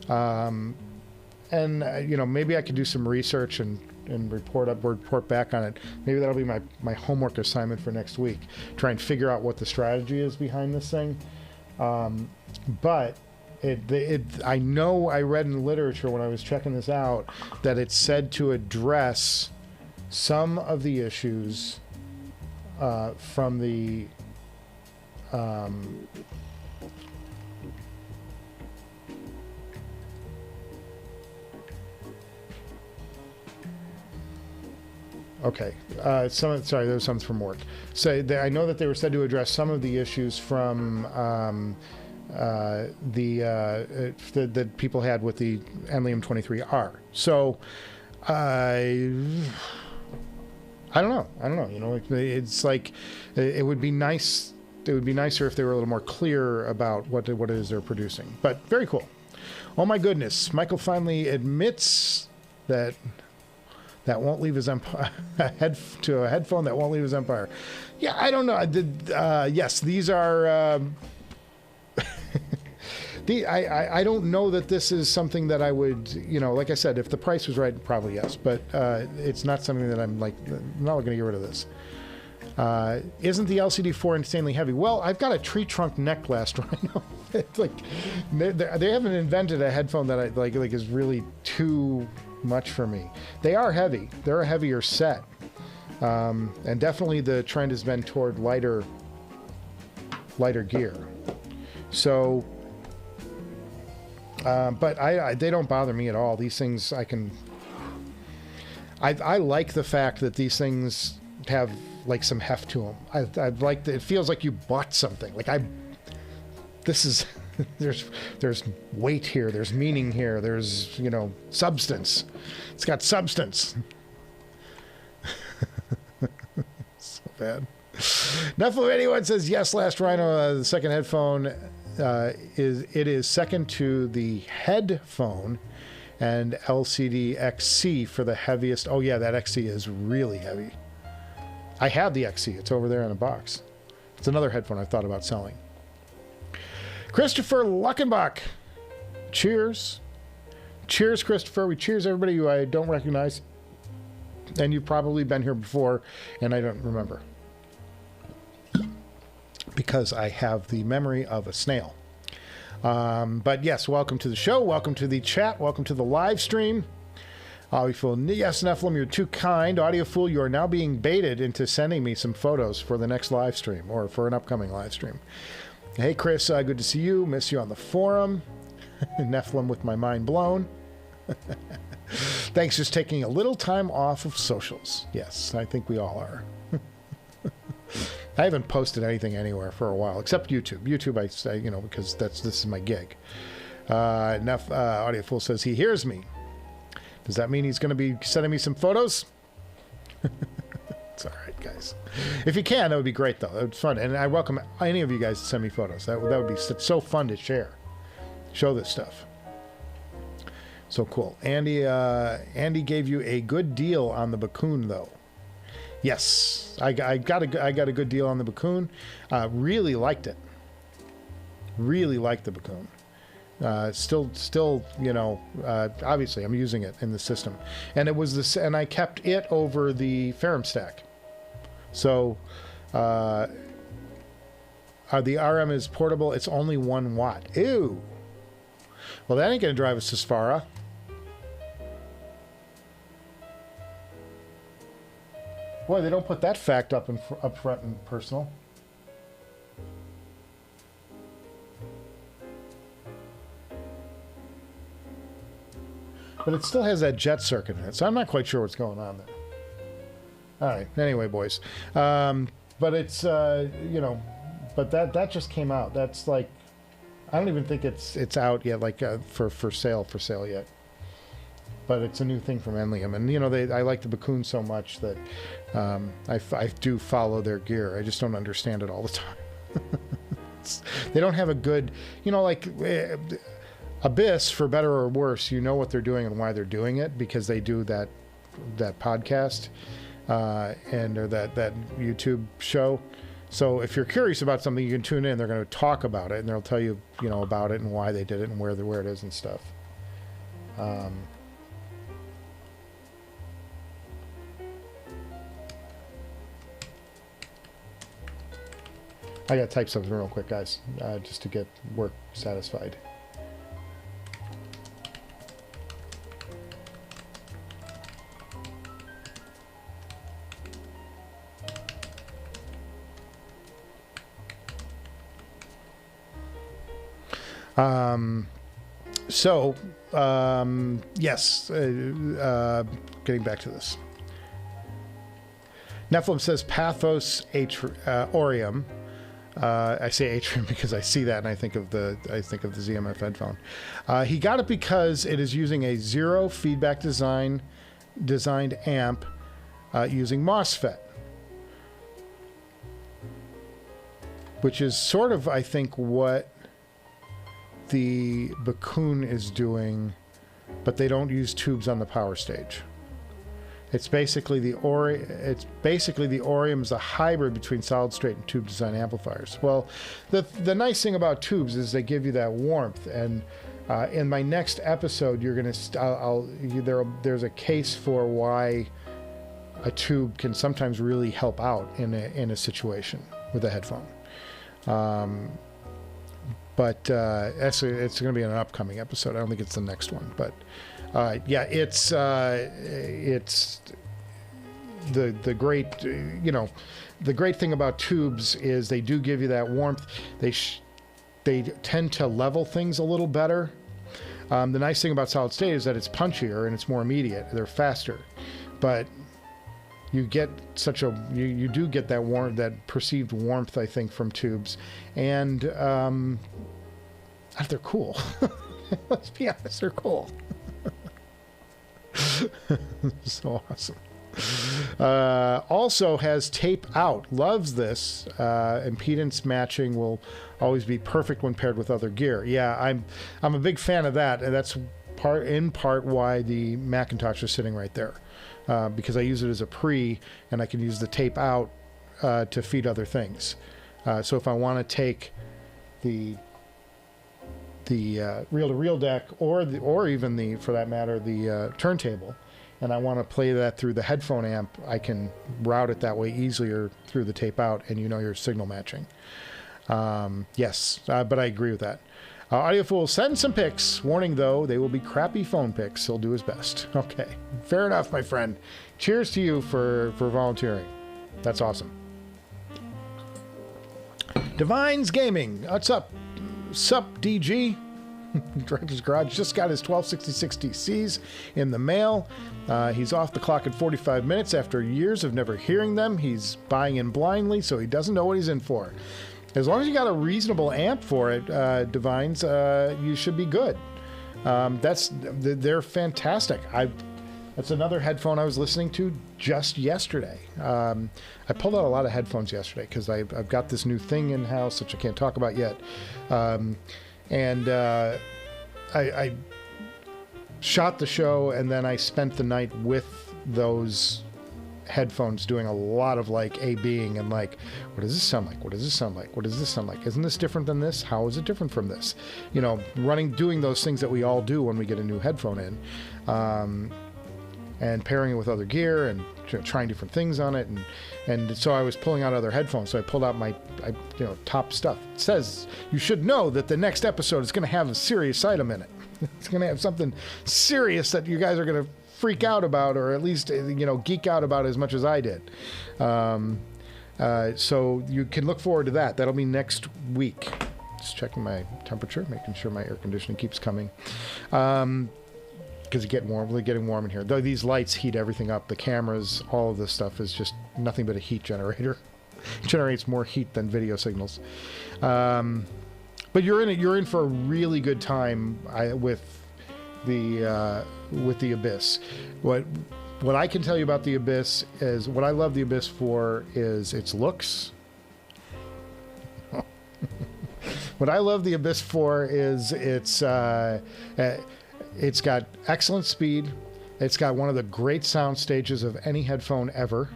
You know, maybe I could do some research and report back on it. Maybe that'll be my homework assignment for next week. Try and figure out what the strategy is behind this thing. But I know I read in the literature when I was checking this out that it's said to address some of the issues from the okay. Sorry, there was something from work. So I know that they were said to address some of the issues from that people had with the Enlium 23R. So I don't know. You know, it's like it would be nice. It would be nicer if they were a little more clear about what it is they're producing. But very cool. Oh my goodness! Michael finally admits that won't leave his empire. A headphone that won't leave his empire. Yeah, I don't know. Yes, these are. I don't know that this is something that I would, you know, like I said, if the price was right, probably yes. But it's not something that I'm like, I'm not going to get rid of this. Isn't the LCD4 insanely heavy? Well, I've got a tree trunk neck blast right now. It's like they haven't invented a headphone that I like is really too much for me. They are heavy. They're a heavier set, and definitely the trend has been toward lighter gear. So, but they don't bother me at all. These things I like the fact that these things have like some heft to them. I like that it feels like you bought something. Like this is there's weight here. There's meaning here. There's, you know, substance. It's got substance. So bad. Nephilim81 says yes. Last Rhino, the second headphone is second to the headphone and LCD XC for the heaviest. Oh yeah, that XC is really heavy. I have the XC. It's over there in a box. It's another headphone I've thought about selling. Christopher Luckenbach. Cheers. Cheers, Christopher. We cheers everybody who I don't recognize. And you've probably been here before, and I don't remember. Because I have the memory of a snail. But yes, welcome to the show. Welcome to the chat. Welcome to the live stream. Audiofool, yes, Nephilim, you're too kind. Audiofool, you are now being baited into sending me some photos for the next live stream or for an upcoming live stream. Hey, Chris, good to see you. Miss you on the forum. Nephilim with my mind blown. Thanks, just taking a little time off of socials. Yes, I think we all are. I haven't posted anything anywhere for a while, except YouTube. YouTube, I say, you know, because this is my gig. Audiofool says he hears me. Does that mean he's going to be sending me some photos? It's all right, guys. If you can, that would be great, though. It's fun, and I welcome any of you guys to send me photos. That would be so fun to share. Show this stuff. So cool. Andy gave you a good deal on the Bakun, though. Yes, I got a good deal on the Bakun. Really liked it. Really liked the Bakun. Still, you know, obviously I'm using it in the system, and it was this, and I kept it over the Ferrum stack. So, the RM is portable. It's only 1 watt. Ew. Well, that ain't gonna drive a Susvara. Boy, they don't put that fact up front in personal. But it still has that jet circuit in it, so I'm not quite sure what's going on there. All right. Anyway, boys, but it's you know, but that just came out. That's like, I don't even think it's out yet, like for sale yet. But it's a new thing from Enlium, and you know, I like the Bakun so much that I do follow their gear. I just don't understand it all the time. They don't have a good, you know, like Abyss, for better or worse, you know what they're doing and why they're doing it, because they do that podcast or that YouTube show. So if you're curious about something, you can tune in. They're going to talk about it, and they'll tell you, you know, about it and why they did it and where it is and stuff. I got to type something real quick, guys, just to get work satisfied. Yes, getting back to this. Nephilim says Pathos Orium. I say Atrium because I see that and I think of the ZMF headphone. He got it because it is using a zero feedback designed amp using MOSFET, which is sort of, I think, what the Bakun is doing, but they don't use tubes on the power stage. It's basically the Orium is a hybrid between solid state and tube design amplifiers. Well, the nice thing about tubes is they give you that warmth, and in my next episode, you're gonna there's a case for why a tube can sometimes really help out in a situation with a headphone. But it's going to be an upcoming episode. I don't think it's the next one, but yeah, it's the great, you know, the great thing about tubes is they do give you that warmth. They tend to level things a little better. The nice thing about solid state is that it's punchier and it's more immediate. They're faster, but you get you do get that perceived warmth, I think, from tubes, and they're cool. Let's be honest, they're cool. So awesome. Also has tape out. Loves this. Impedance matching will always be perfect when paired with other gear. Yeah, I'm a big fan of that, and that's in part why the Macintosh is sitting right there. Because I use it as a pre, and I can use the tape out to feed other things. So if I want to take the reel-to-reel deck, or even for that matter, the turntable, and I want to play that through the headphone amp, I can route it that way easier through the tape out, and you know you're signal matching. Yes, but I agree with that. Audiofool, send some pics. Warning, though, they will be crappy phone pics. He'll do his best. Okay, fair enough, my friend. Cheers to you for volunteering. That's awesome. Divines Gaming. What's up? Sup, DG? Director's Garage just got his 1266 DCs in the mail. He's off the clock at 45 minutes after years of never hearing them. He's buying in blindly, so he doesn't know what he's in for. As long as you got a reasonable amp for it, Divines, you should be good. They're fantastic. That's another headphone I was listening to just yesterday. I pulled out a lot of headphones yesterday because I've got this new thing in house, which I can't talk about yet. I shot the show, and then I spent the night with those headphones doing a lot of like A-Bing and like, what does this sound like? What does this sound like? What does this sound like? Isn't this different than this? How is it different from this? You know, doing those things that we all do when we get a new headphone in, and pairing it with other gear and trying different things on it. And so I was pulling out other headphones. So I pulled out my top stuff. It says you should know that the next episode is going to have a serious item in it. It's going to have something serious that you guys are going to freak out about, or at least geek out about as much as I did. So you can look forward to that. That'll be next week. Just checking my temperature, making sure my air conditioning keeps coming, because it's getting warm in here. Though these lights heat everything up, the cameras, all of this stuff is just nothing but a heat generator. It generates more heat than video signals. But you're in for a really good time with the Abyss. What I can tell you about the Abyss is, what I love the Abyss for is its looks. What I love the Abyss for is it's got excellent speed. It's got one of the great sound stages of any headphone ever.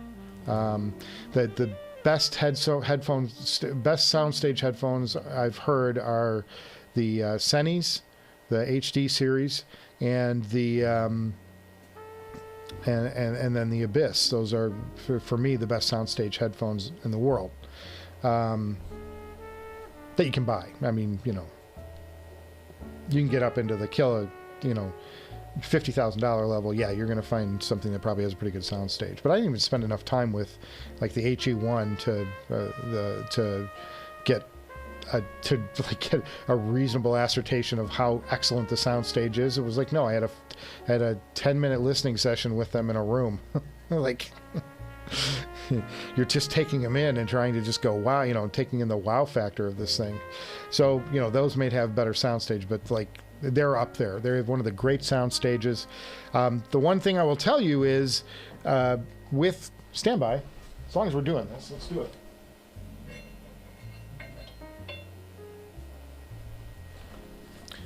The best soundstage headphones I've heard are the Sennheiser, the HD series, and the and then the Abyss. Those are for me the best soundstage headphones in the world, that you can buy. I mean, you can get up into the killer, $50,000 level. Yeah, you're going to find something that probably has a pretty good soundstage. But I didn't even spend enough time with like the HE1 to get a reasonable assertion of how excellent the soundstage is. It was like, no, I had a 10-minute listening session with them in a room. Like, you're just taking them in and trying to just go, wow, taking in the wow factor of this thing. So, those may have better soundstage, but like, they're up there. They're one of the great sound stages. The one thing I will tell you is, with standby, as long as we're doing this, let's do it.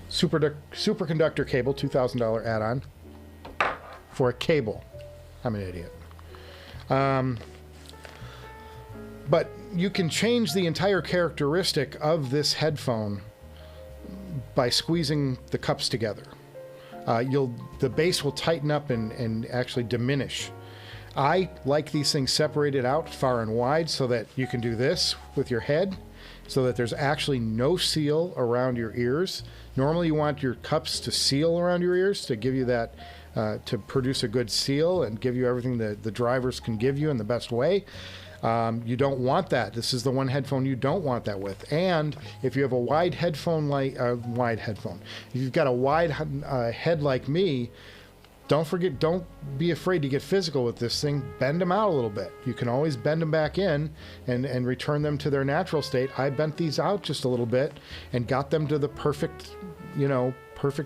Superconductor cable, $2,000 add-on for a cable. I'm an idiot. But you can change the entire characteristic of this headphone by squeezing the cups together. The bass will tighten up and actually diminish. I like these things separated out far and wide so that you can do this with your head, so that there's actually no seal around your ears. Normally you want your cups to seal around your ears to give you that, to produce a good seal and give you everything that the drivers can give you in the best way. You don't want that. This is the one headphone you don't want that with. And if you have a wide headphone, if you've got a wide head like me, don't be afraid to get physical with this thing. Bend them out a little bit. You can always bend them back in and return them to their natural state. I bent these out just a little bit and got them to the perfect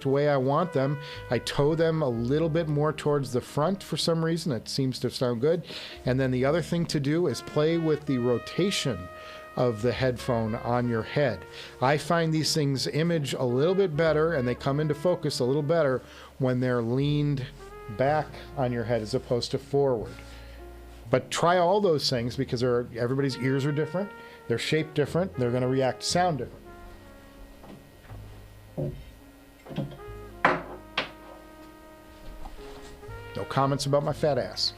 way I want them. I toe them a little bit more towards the front for some reason. It seems to sound good. And then the other thing to do is play with the rotation of the headphone on your head. I find these things image a little bit better and they come into focus a little better when they're leaned back on your head as opposed to forward. But try all those things, because everybody's ears are different, they're shaped different, they're going to react to sound different. No comments about my fat ass.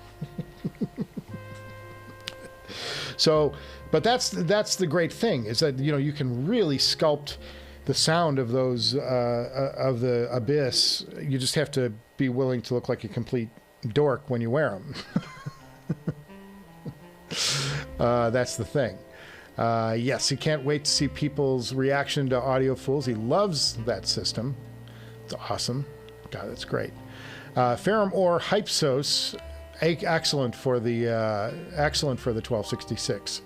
So, but that's the great thing, is that you can really sculpt the sound of those of the Abyss. You just have to be willing to look like a complete dork when you wear them. That's the thing. Yes, he can't wait to see people's reaction to Audio Fools. He loves that system. It's awesome. God, that's great. Ferrum or Hypsos, excellent for the 1266.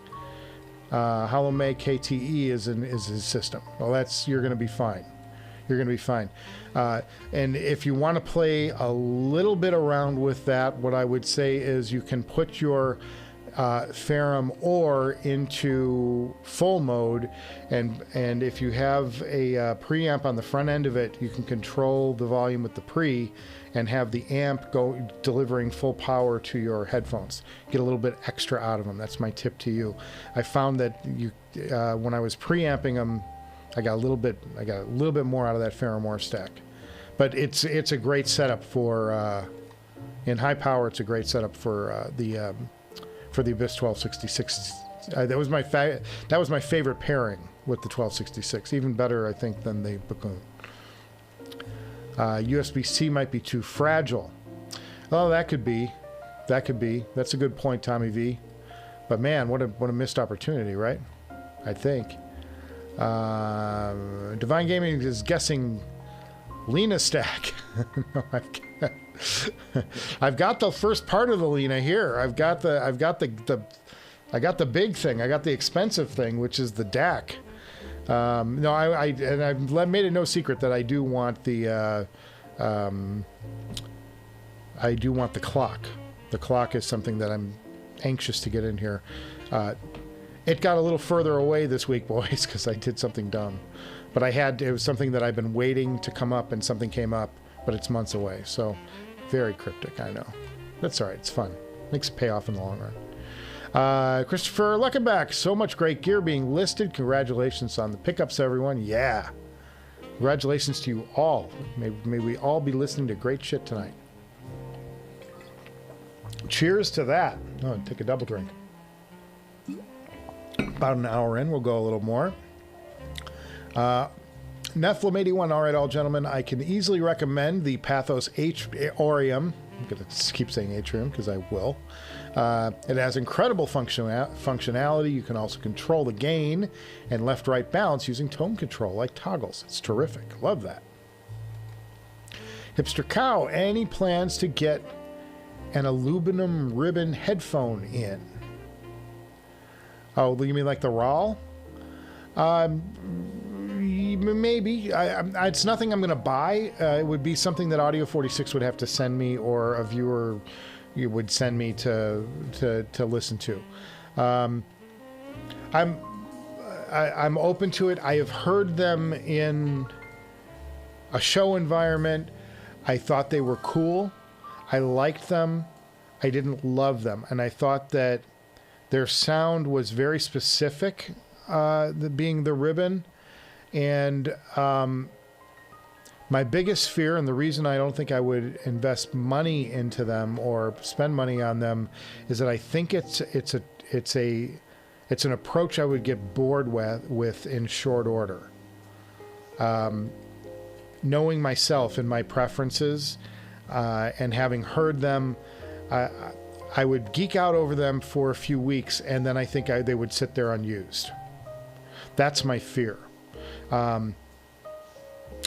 Hollow May KTE is his system. Well, you're going to be fine. You're going to be fine. And if you want to play a little bit around with that, what I would say is you can put your Ferrum or into full mode, and if you have a preamp on the front end of it, you can control the volume with the pre and have the amp go delivering full power to your headphones. Get a little bit extra out of them. That's my tip to you. I found that when I was preamping them, I got a little bit more out of that Ferrum stack. But it's a great setup for in high power. It's a great setup for the Abyss 1266. That was my favorite pairing with the 1266. Even better, I think, than the Bakun. USB-C might be too fragile. Oh, that could be. That's a good point, Tommy V. But man, what a missed opportunity, right? I think. Divine Gaming is guessing Lena stack. No, I've got the first part of the Lena here. I got the big thing. I got the expensive thing, which is the DAC. No, I've made it no secret that I do want the clock. The clock is something that I'm anxious to get in here. It got a little further away this week, boys, because I did something dumb. But it was something that I've been waiting to come up, and something came up, but it's months away. So very cryptic, I know. That's all right. It's fun. Makes it pay off in the long run. Christopher Luckenbach, so much great gear being listed. Congratulations on the pickups, everyone. Yeah. Congratulations to you all. May we all be listening to great shit tonight. Cheers to that. Oh, take a double drink. About an hour in, we'll go a little more. Nephilim81, all right, all gentlemen, I can easily recommend the Pathos Aurium. I'm going to keep saying Atrium because I will. It has incredible functionality. You can also control the gain and left-right balance using tone control like toggles. It's terrific. Love that. Hipster Cow, any plans to get an aluminum ribbon headphone in? Oh, you mean like the RAL? Maybe. It's nothing I'm going to buy. It would be something that Audio 46 would have to send me, or a viewer would send me to listen to. I'm open to it. I have heard them in a show environment. I thought they were cool. I liked them. I didn't love them, and I thought that their sound was very specific, being the ribbon. And my biggest fear, and the reason I don't think I would invest money into them or spend money on them, is that I think it's an approach I would get bored with in short order. Knowing myself and my preferences, and having heard them, I would geek out over them for a few weeks, and then I think they would sit there unused. That's my fear. And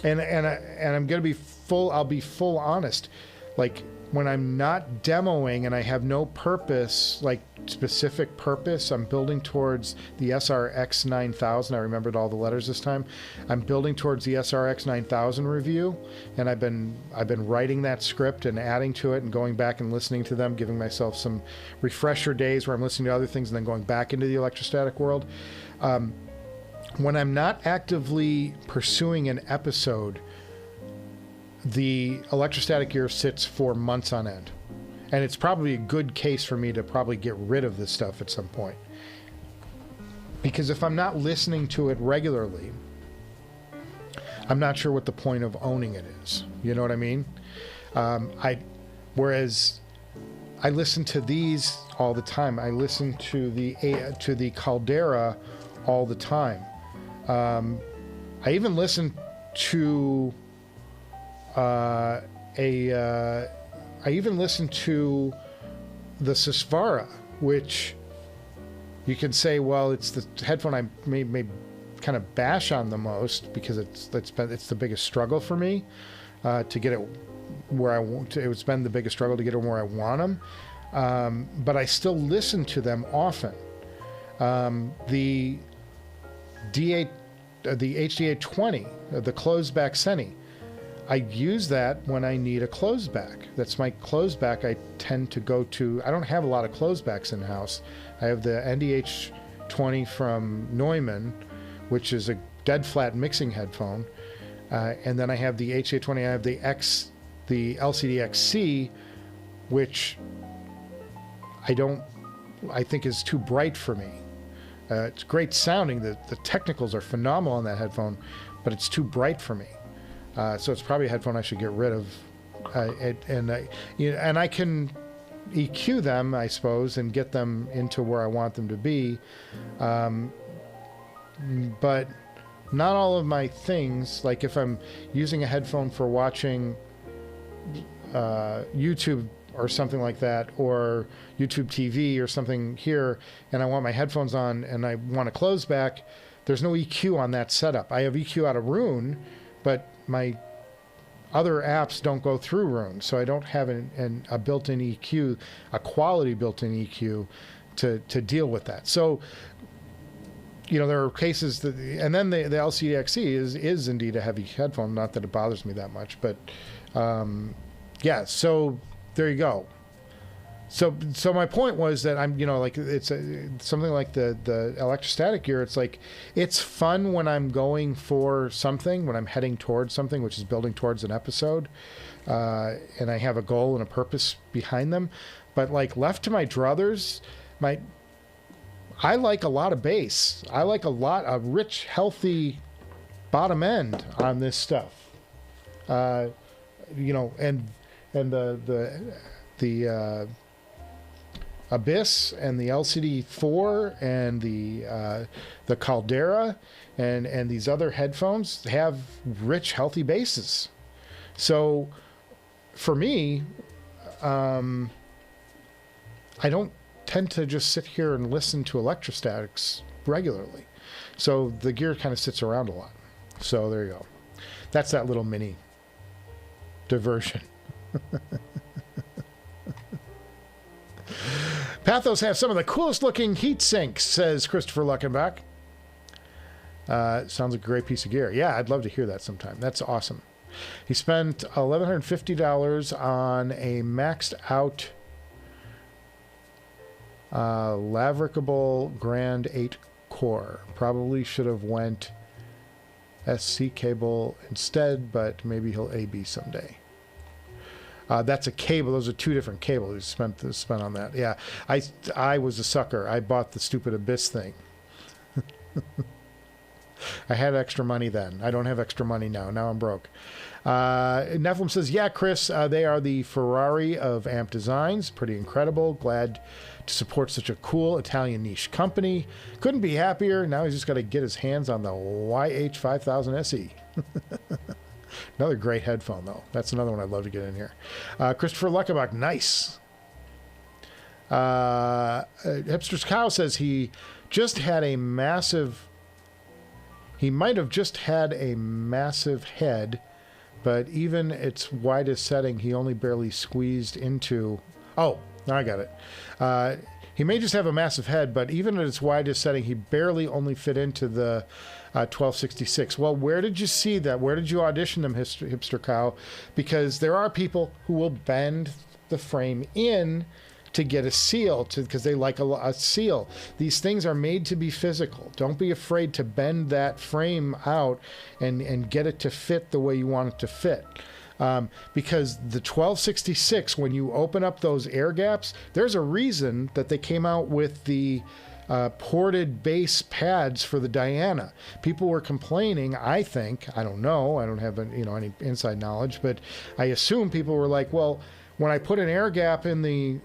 I'm going to be I'll be full honest. Like, when I'm not demoing and I have no purpose, like specific purpose, I'm building towards the SRX9000. I remembered all the letters this time. I'm building towards the SRX9000 review, and I've been writing that script and adding to it and going back and listening to them, giving myself some refresher days where I'm listening to other things and then going back into the electrostatic world. When I'm not actively pursuing an episode, the electrostatic gear sits for months on end. And it's probably a good case for me to probably get rid of this stuff at some point. Because if I'm not listening to it regularly, I'm not sure what the point of owning it is. You know what I mean? Whereas I listen to these all the time. I listen to the Caldera all the time. I even listen to I even listen to the Susvara, which you can say, well, it's the headphone I may kind of bash on the most because it's the biggest struggle for me to get it where I want to. It's been the biggest struggle to get them where I want them, but I still listen to them often. The HD-820, the closed back Sennheiser, I use that when I need a closed back. That's my closed back. I tend to go to, I don't have a lot of closed backs in the house. I have the NDH-20 from Neumann, which is a dead flat mixing headphone. And then I have the HA-20, I have the LCD-XC, which I think is too bright for me. It's great sounding. The technicals are phenomenal on that headphone, but it's too bright for me. So it's probably a headphone I should get rid of. And I can EQ them, I suppose, and get them into where I want them to be. But not all of my things, like if I'm using a headphone for watching YouTube or something like that, or YouTube TV or something here, and I want my headphones on and I want to close back, there's no EQ on that setup. I have EQ out of Roon, but my other apps don't go through Roon, so I don't have a built-in EQ, a quality built-in EQ to deal with that. So, you know, there are cases that, and then the LCD-XC is indeed a heavy headphone. Not that it bothers me that much, but yeah. So there you go. So my point was that I'm, you know, like it's something like the electrostatic gear. It's like, it's fun when I'm going for something, when I'm heading towards something, which is building towards an episode, and I have a goal and a purpose behind them. But like left to my druthers, I like a lot of bass. I like a rich, healthy bottom end on this stuff. You know, and the Abyss and the LCD-4 and the Caldera and these other headphones have rich, healthy basses. So for me, I don't tend to just sit here and listen to electrostatics regularly. So the gear kind of sits around a lot. So there you go. That's that little mini diversion. Bathys have some of the coolest looking heat sinks, says Christopher Luckenbach. Sounds like a great piece of gear. Yeah, I'd love to hear that sometime. That's awesome. He spent $1,150 on a maxed out Lavricable Grand 8 core. Probably should have went SC cable instead, but maybe he'll AB someday. That's a cable. Those are two different cables. He spent on that. Yeah, I was a sucker. I bought the stupid Abyss thing. I had extra money then. I don't have extra money now. Now I'm broke. Nephilim says, yeah, Chris, they are the Ferrari of amp designs. Pretty incredible. Glad to support such a cool Italian niche company. Couldn't be happier. Now he's just got to get his hands on the YH5000 SE. Another great headphone, though. That's another one I'd love to get in here. Christopher Luckenbach, nice. Hipster's Cow says he might have just had a massive head, but even its widest setting, he only barely squeezed into... Oh, now I got it. He may just have a massive head, but even at its widest setting, he barely only fit into the 1266. Well, where did you see that? Where did you audition them, Hipster Cow? Because there are people who will bend the frame in to get a seal, because they like a seal. These things are made to be physical. Don't be afraid to bend that frame out and get it to fit the way you want it to fit. Because the 1266, when you open up those air gaps, there's a reason that they came out with the ported bass pads for the Diana. People were complaining, I think, I don't know, I don't have any inside knowledge, but I assume people were like, well, when I put an air gap in the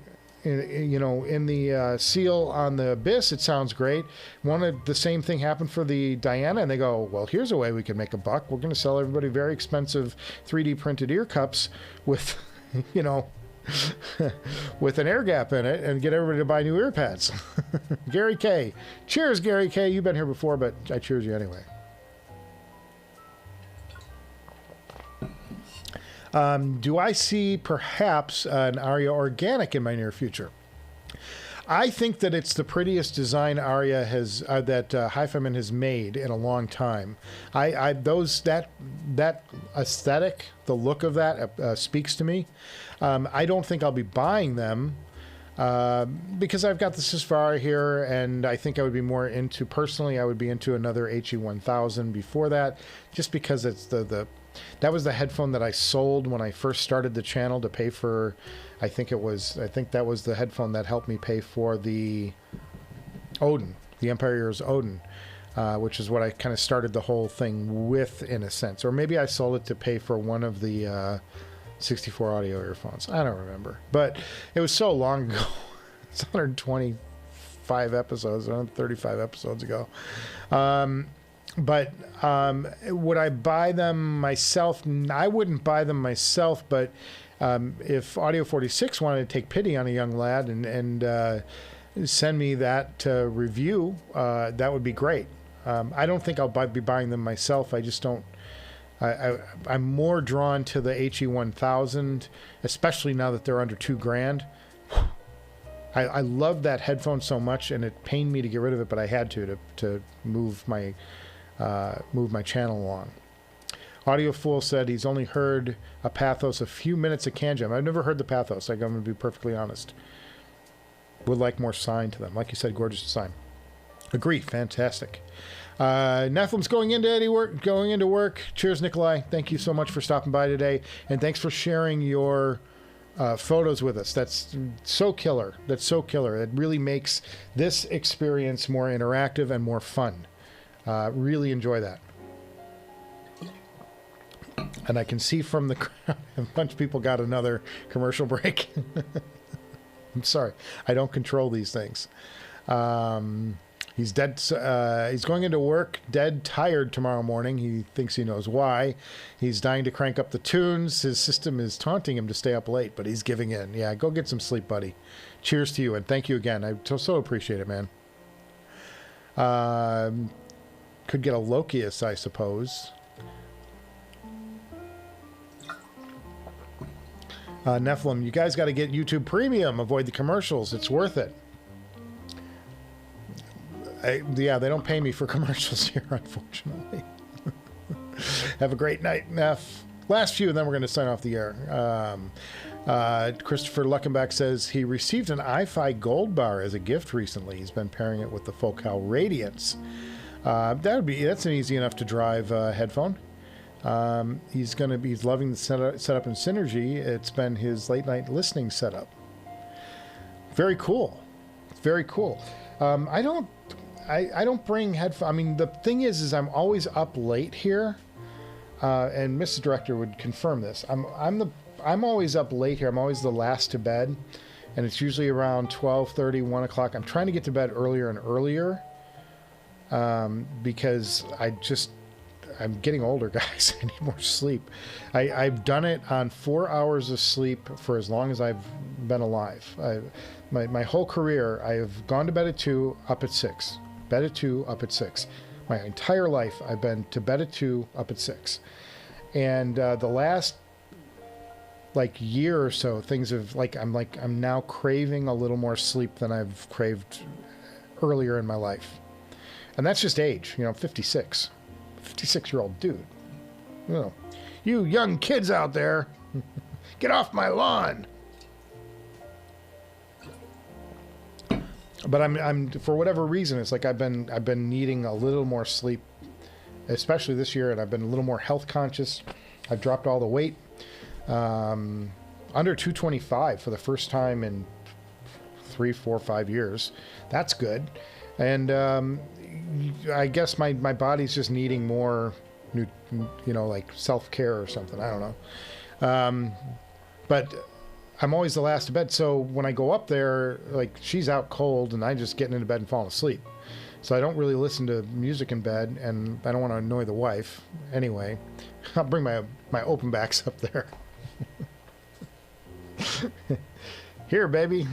seal on the Abyss, it sounds great. Wanted the same thing happen for the Diana, and they go, well, here's a way we can make a buck. We're going to sell everybody very expensive 3D printed ear cups with, with an air gap in it, and get everybody to buy new ear pads. Gary K. Cheers, Gary K. You've been here before, but I cheers you anyway. Do I see perhaps an Aria Organic in my near future? I think that it's the prettiest design Aria has that HiFiman has made in a long time. That aesthetic, the look of that speaks to me. I don't think I'll be buying them because I've got the Susvara here, and I think I would be more into, personally, I would be into another HE1000 before that, just because it's that was the headphone that I sold when I first started the channel to pay for, I think that was the headphone that helped me pay for the Odin, the Empire Ears Odin, which is what I kind of started the whole thing with, in a sense. Or maybe I sold it to pay for one of the 64 audio earphones. I don't remember. But it was so long ago. It's 125 episodes, 135 episodes ago. But would I buy them myself? I wouldn't buy them myself, but if Audio 46 wanted to take pity on a young lad and send me that review, that would be great. I don't think I'll be buying them myself. I just don't. I'm more drawn to the HE1000, especially now that they're under $2,000. I love that headphone so much, and it pained me to get rid of it, but I had to move my channel along. Audio Fool said he's only heard a Bathys a few minutes of CanJam. I've never heard the Bathys. I'm going to be perfectly honest. Would like more sign to them. Like you said, gorgeous design. Agree. Fantastic. Nephilim's going into work. Cheers, Nikolai. Thank you so much for stopping by today, and thanks for sharing your photos with us. That's so killer. That's so killer. It really makes this experience more interactive and more fun. Really enjoy that. And I can see from the crowd, a bunch of people got another commercial break. I'm sorry. I don't control these things. He's dead. He's going into work dead tired tomorrow morning. He thinks he knows why. He's dying to crank up the tunes. His system is taunting him to stay up late, but he's giving in. Yeah, go get some sleep, buddy. Cheers to you, and thank you again. I so appreciate it, man. Could get a Lokius, I suppose. Nephilim, you guys got to get YouTube Premium. Avoid the commercials. It's worth it. Yeah, they don't pay me for commercials here, unfortunately. Have a great night, Neph. Last few, and then we're going to sign off the air. Christopher Luckenbach says he received an iFi Gold Bar as a gift recently. He's been pairing it with the Focal Radiance. That's an easy enough to drive headphone. He's loving the setup in Synergy. It's been his late night listening setup. Very cool. Very cool. I don't bring headphones. I mean, the thing is I'm always up late here, and Mrs. Director would confirm this. I'm always up late here. I'm always the last to bed, and it's usually around 12:30, 1 o'clock. I'm trying to get to bed earlier and earlier, because I'm getting older, guys. I need more sleep. I've done it on 4 hours of sleep for as long as I've been alive. My whole career, I have gone to bed at 2, up at 6. Bed at 2, up at 6. My entire life, I've been to bed at 2, up at 6. And the last year or so, things have I'm now craving a little more sleep than I've craved earlier in my life. And that's just age, 56. 56-year-old dude. You young kids out there, get off my lawn. But I'm for whatever reason, it's like I've been needing a little more sleep, especially this year, and I've been a little more health conscious. I've dropped all the weight, under 225 for the first time in 3, 4, 5 years. That's good. And I guess my body's just needing more, self-care or something. I don't know. But I'm always the last to bed. So when I go up there, she's out cold and I'm just getting into bed and falling asleep. So I don't really listen to music in bed, and I don't want to annoy the wife. Anyway, I'll bring my open backs up there. Here, baby.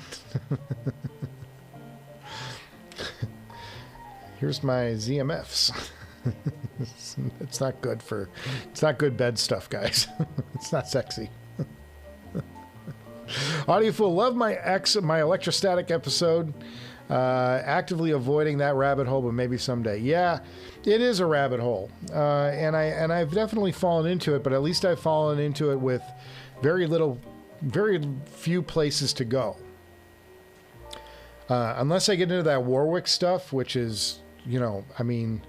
Here's my ZMFs. It's not good bed stuff, guys. It's not sexy. Audiofool, love my electrostatic episode. Actively avoiding that rabbit hole, but maybe someday. Yeah, it is a rabbit hole, and I've definitely fallen into it. But at least I've fallen into it with very few places to go. Unless I get into that Warwick stuff, which is, I mean,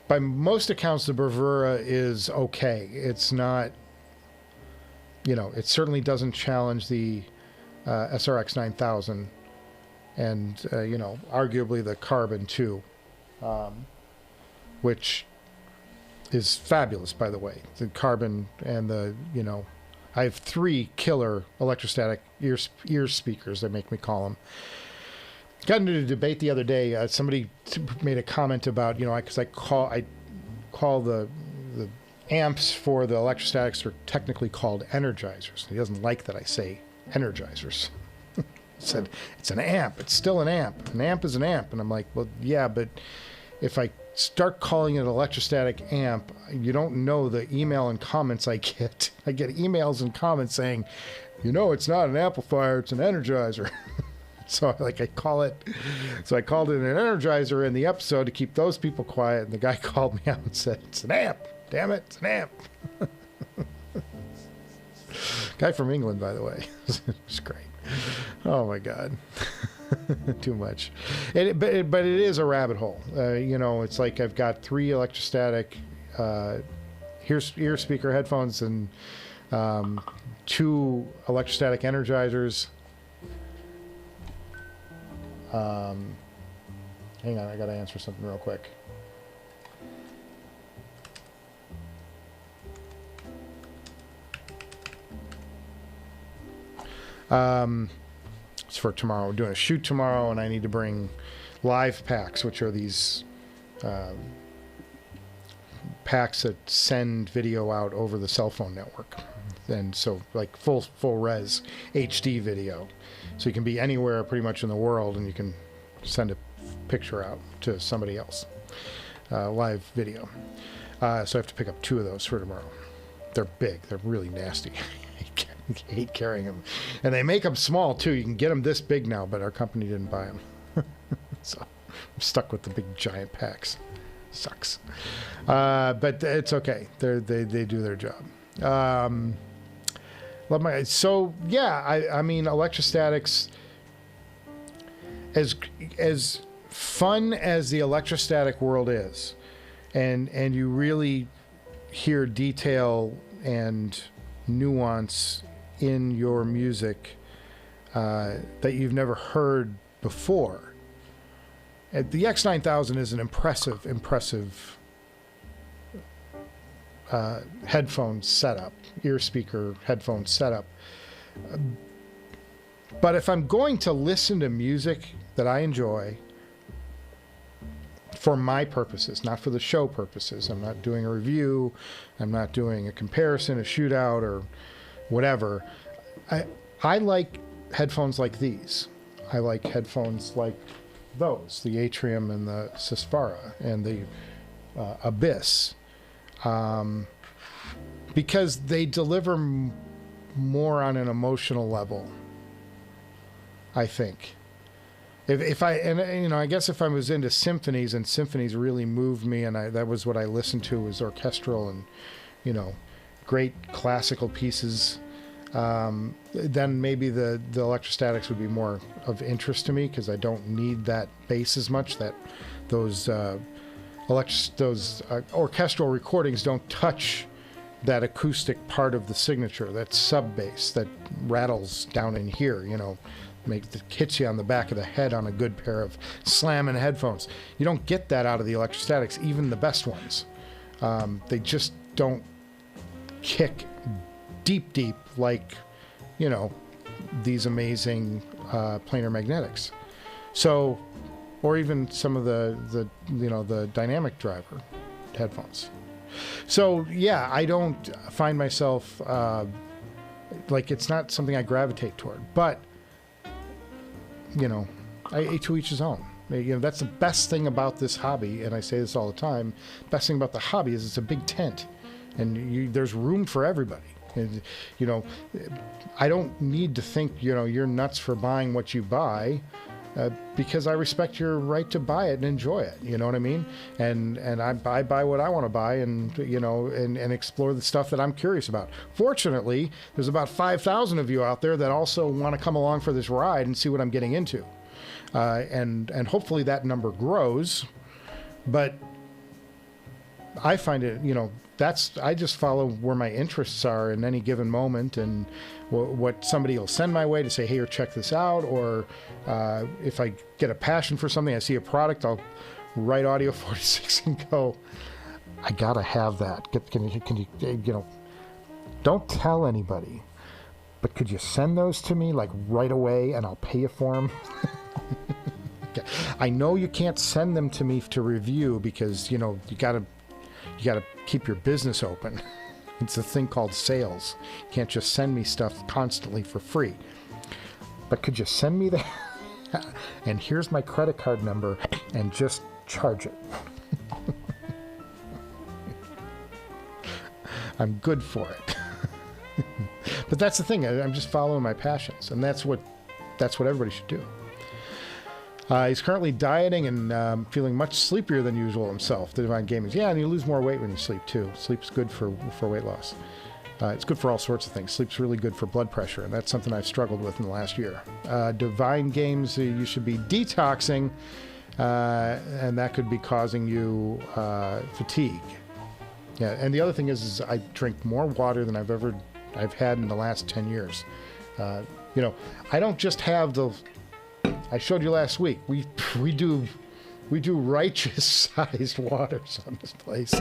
by most accounts, the Bravura is okay. It's not, it certainly doesn't challenge the SRX 9000 and, arguably the Carbon 2, which is fabulous, by the way. The Carbon and the, I have 3 killer electrostatic ear speakers, they make me call them. Got into a debate the other day. Somebody made a comment about, because I call the amps for the electrostatics are technically called energizers. He doesn't like that I say energizers. He said, it's an amp. It's still an amp. An amp is an amp. And I'm like, well, yeah, but if I start calling it an electrostatic amp, you don't know the email and comments I get. I get emails and comments saying, it's not an amplifier, it's an energizer. So I called it an energizer in the episode to keep those people quiet. And the guy called me out and said, it's an amp. Damn it, it's an amp. Guy from England, by the way. It's great. Oh my God. Too much. But it is a rabbit hole. It's like I've got 3 electrostatic ear speaker headphones and 2 electrostatic energizers. Hang on, I gotta answer something real quick. It's for tomorrow. We're doing a shoot tomorrow, and I need to bring live packs, which are these packs that send video out over the cell phone network. And so like full res HD video. So you can be anywhere pretty much in the world, and you can send a picture out to somebody else. Live video. So I have to pick up 2 of those for tomorrow. They're big. They're really nasty. I hate carrying them. And they make them small, too. You can get them this big now, but our company didn't buy them. So I'm stuck with the big, giant packs. Sucks. But it's okay. They do their job. So, yeah, I mean, electrostatics, as fun as the electrostatic world is, and you really hear detail and nuance in your music that you've never heard before. The X9000 is an impressive headphone setup, ear speaker headphone setup. But if I'm going to listen to music that I enjoy for my purposes, not for the show purposes, I'm not doing a review, I'm not doing a comparison, a shootout, or whatever. I like headphones like these. I like headphones like those, the Atrium and the Susvara and the Abyss, because they deliver more on an emotional level, I think. I guess if I was into symphonies, and symphonies really moved me, and that was what I listened to, was orchestral and, great classical pieces, then maybe the electrostatics would be more of interest to me, because I don't need that bass as much. That those orchestral recordings don't touch that acoustic part of the signature, that sub bass that rattles down in here, that hits you on the back of the head on a good pair of slamming headphones. You don't get that out of the electrostatics, even the best ones. They just don't kick deep like, these amazing planar magnetics. So, or even some of the dynamic driver headphones. So yeah, I don't find myself it's not something I gravitate toward, but to each his own. That's the best thing about this hobby, and I say this all the time. Best thing about the hobby is it's a big tent, and there's room for everybody. And, you know, I don't need to think, you know, you're nuts for buying what you buy. Because I respect your right to buy it and enjoy it, you know what I mean? And I buy what I want to buy, and you know, and explore the stuff that I'm curious about. Fortunately, there's about 5,000 of you out there that also want to come along for this ride and see what I'm getting into, and hopefully that number grows. But I find it, you know, I just follow where my interests are in any given moment, and what somebody will send my way to say, hey, here, check this out. Or if I get a passion for something, I see a product, I'll write Audio 46 and go, I gotta have that. Can you, you know, don't tell anybody, but could you send those to me like right away, and I'll pay you for them? I know you can't send them to me to review because, you know, you gotta keep your business open. It's a thing called sales. You can't just send me stuff constantly for free. But could you send me that? And here's my credit card number, and just charge it. I'm good for it. But that's the thing. I'm just following my passions, and that's what everybody should do. He's currently dieting and feeling much sleepier than usual himself. The Divine Gaming. Yeah, and you lose more weight when you sleep too. Sleep's good for weight loss. It's good for all sorts of things. Sleep's really good for blood pressure, and that's something I've struggled with in the last year. Divine Games, you should be detoxing, and that could be causing you fatigue. Yeah, and the other thing is I drink more water than I've had in the last 10 years. You know, I don't just have the. I showed you last week. We do righteous sized waters on this place.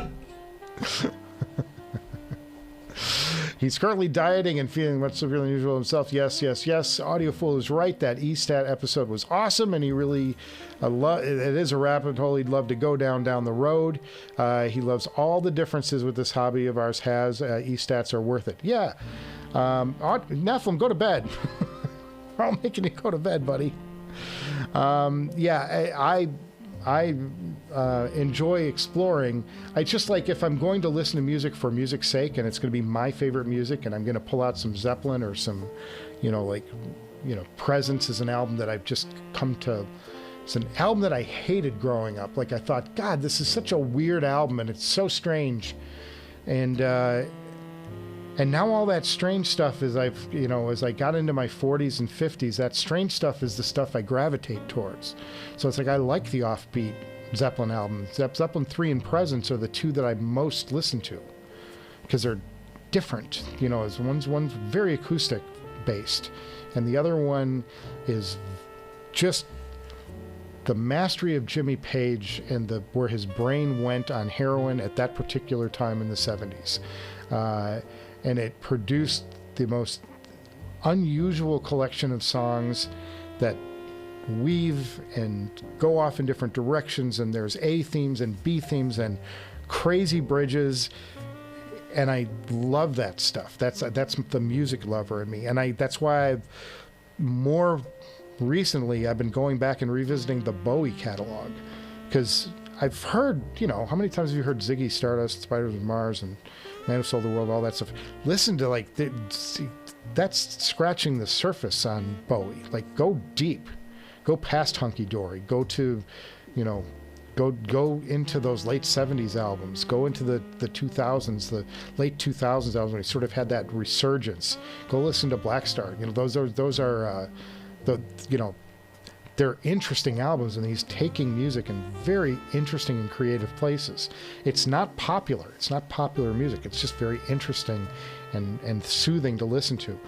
He's currently dieting and feeling much severely than usual himself. Yes. Audiofool is right. That E-Stat episode was awesome, and he really it is a rabbit hole he'd love to go down the road. He loves all the differences with this hobby of ours has. E-Stats are worth it. Yeah. Nephilim, go to bed. We're all making you go to bed, buddy. I enjoy exploring. I just like, if I'm going to listen to music for music's sake, and it's going to be my favorite music, and I'm going to pull out some Zeppelin or some, Presence is an album that I've just come to. It's an album that I hated growing up. Like, I thought, God, this is such a weird album, and it's so strange. And now all that strange stuff is as I got into my 40s and 50s, that strange stuff is the stuff I gravitate towards. So it's like, I like the offbeat Zeppelin album. Zeppelin 3 and Presence are the two that I most listen to because they're different. You know, one's very acoustic based, and the other one is just the mastery of Jimmy Page and where his brain went on heroin at that particular time in the 70s. And it produced the most unusual collection of songs that weave and go off in different directions, and there's A themes and B themes and crazy bridges, and I love that stuff. That's the music lover in me, and that's why more recently I've been going back and revisiting the Bowie catalog, because I've heard, how many times have you heard Ziggy Stardust, Spiders of Mars, and Man Who Sold the World, all that stuff? Listen to, that's scratching the surface on Bowie. Like, go deep. Go past Hunky Dory. Go to, go into those late 70s albums. Go into the 2000s, the late 2000s albums when he sort of had that resurgence. Go listen to Black Star. Those are they're interesting albums, and he's taking music in very interesting and creative places. It's not popular. It's not popular music. It's just very interesting and soothing to listen to.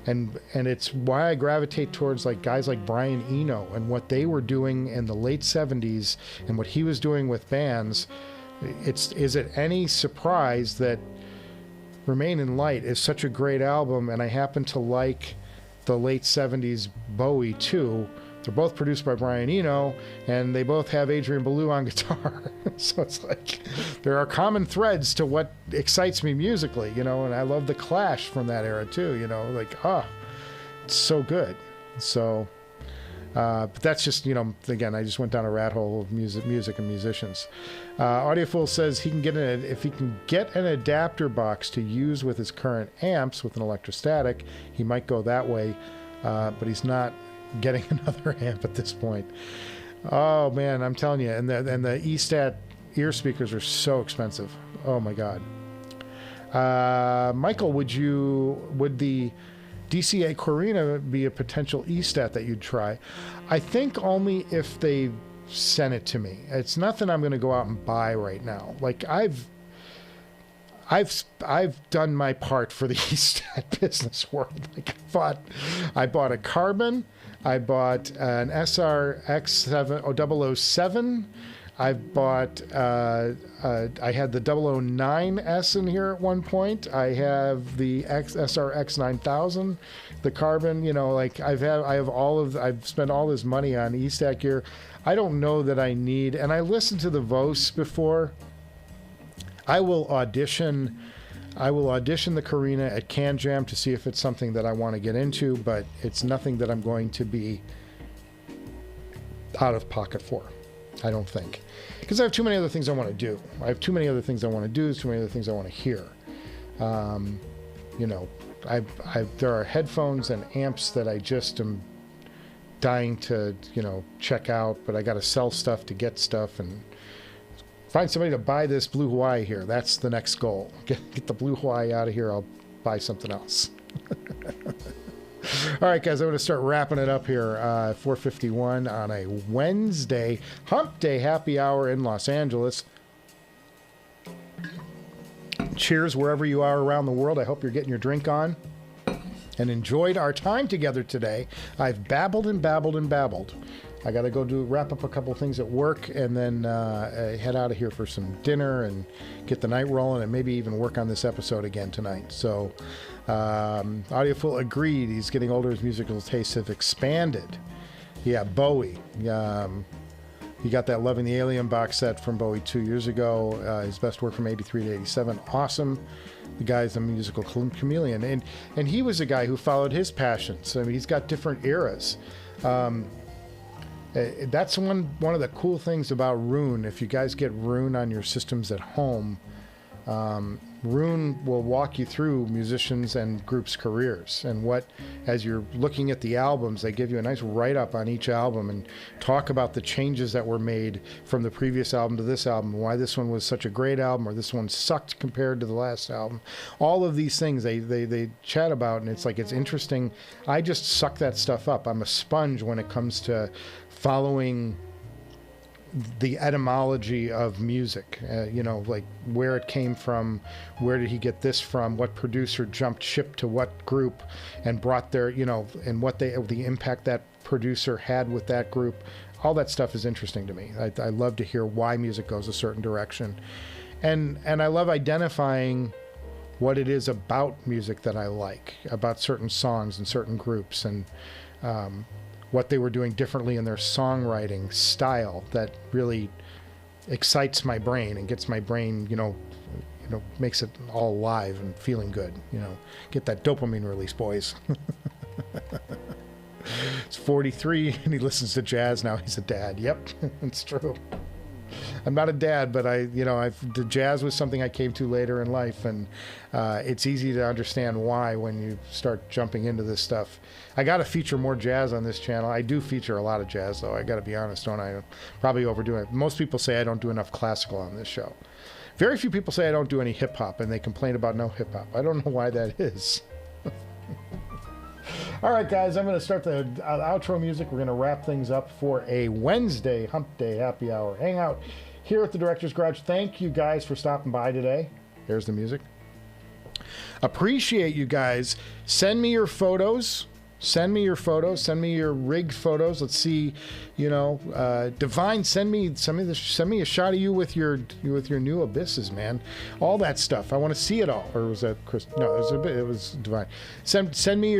And it's why I gravitate towards guys like Brian Eno and what they were doing in the late 70s and what he was doing with bands. Is it any surprise that Remain in Light is such a great album, and I happen to like the late 70s Bowie too. They're both produced by Brian Eno, and they both have Adrian Belew on guitar. So it's like there are common threads to what excites me musically, and I love the Clash from that era too, it's so good. So But that's just, you know, again, I just went down a rat hole of music and musicians. Audiofool says he can if he can get an adapter box to use with his current amps with an electrostatic, he might go that way. But he's not getting another amp at this point. Oh man, I'm telling you, and the E-Stat ear speakers are so expensive. Oh my God. Michael, would the DCA Corina be a potential E-Stat that you'd try? I think only if they sent it to me. It's nothing I'm going to go out and buy right now. Like I've done my part for the E-Stat business world. Like I bought a Carbon, I bought an SR-X0007. I bought, I had the 009S in here at one point. I have the SR-X9000, the Carbon, you know, like I've spent all this money on E-Stat gear. I don't know that I need, and I listened to the Vos before. I will audition the Corina at Can Jam to see if it's something that I want to get into, but it's nothing that I'm going to be out of pocket for. I don't think. Because I have too many other things I want to do. I have too many other things I want to do, too many other things I want to hear. You know, there are headphones and amps that I just am dying to, you know, check out, but I got to sell stuff to get stuff and find somebody to buy this Blue Hawaii here. That's the next goal. Get the Blue Hawaii out of here. I'll buy something else. All right, guys, I'm going to start wrapping it up here. 4:51 on a Wednesday, Hump Day happy hour in Los Angeles. Cheers wherever you are around the world. I hope you're getting your drink on and enjoyed our time together today. I've babbled and babbled and babbled. I got to go wrap up a couple of things at work and then head out of here for some dinner and get the night rolling and maybe even work on this episode again tonight. So, Audiofool agreed. He's getting older. His musical tastes have expanded. Yeah, Bowie. He got that Loving the Alien box set from Bowie 2 years ago. His best work from 83 to 87. Awesome. The guy's a musical chameleon. And he was a guy who followed his passions. I mean, he's got different eras. That's one of the cool things about Roon. If you guys get Roon on your systems at home, Roon will walk you through musicians and groups' careers. And as you're looking at the albums, they give you a nice write-up on each album and talk about the changes that were made from the previous album to this album, why this one was such a great album or this one sucked compared to the last album. All of these things they chat about, and it's like, it's interesting. I just suck that stuff up. I'm a sponge when it comes to following the etymology of music, you know, like where it came from, where did he get this from, what producer jumped ship to what group and brought their, you know, and what the impact that producer had with that group. All that stuff is interesting to me. I love to hear why music goes a certain direction, and I love identifying what it is about music that I like, about certain songs and certain groups, and what they were doing differently in their songwriting style that really excites my brain and gets my brain, you know, makes it all alive and feeling good, you know. Get that dopamine release, boys. He's 43 and he listens to jazz now. He's a dad. Yep, it's true. I'm not a dad, but the jazz was something I came to later in life, and it's easy to understand why when you start jumping into this stuff. I got to feature more jazz on this channel. I do feature a lot of jazz, though. I got to be honest, don't I? Probably overdoing it. Most people say I don't do enough classical on this show. Very few people say I don't do any hip hop, and they complain about no hip hop. I don't know why that is. All right, guys, I'm going to start the outro music. We're going to wrap things up for a Wednesday Hump Day Happy Hour Hangout here at the Director's Garage. Thank you guys for stopping by today. There's the music. Appreciate you guys. Send me your photos. Send me your rig photos. Let's see, Divine, send me a shot of you with your new abysses, man. All that stuff. I want to see it all. Or was that Chris? No, it was Divine. Send me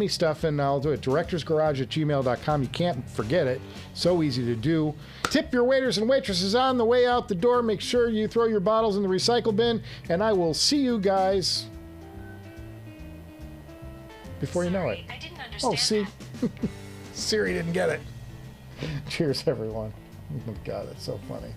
stuff and I'll do it. directorsgarage@gmail.com. You can't forget it. So easy to do. Tip your waiters and waitresses on the way out the door. Make sure you throw your bottles in the recycle bin, and I will see you guys before you know it. I didn't understand. understand. Oh, see? That. Siri didn't get it. Cheers, everyone. Oh, God, that's so funny.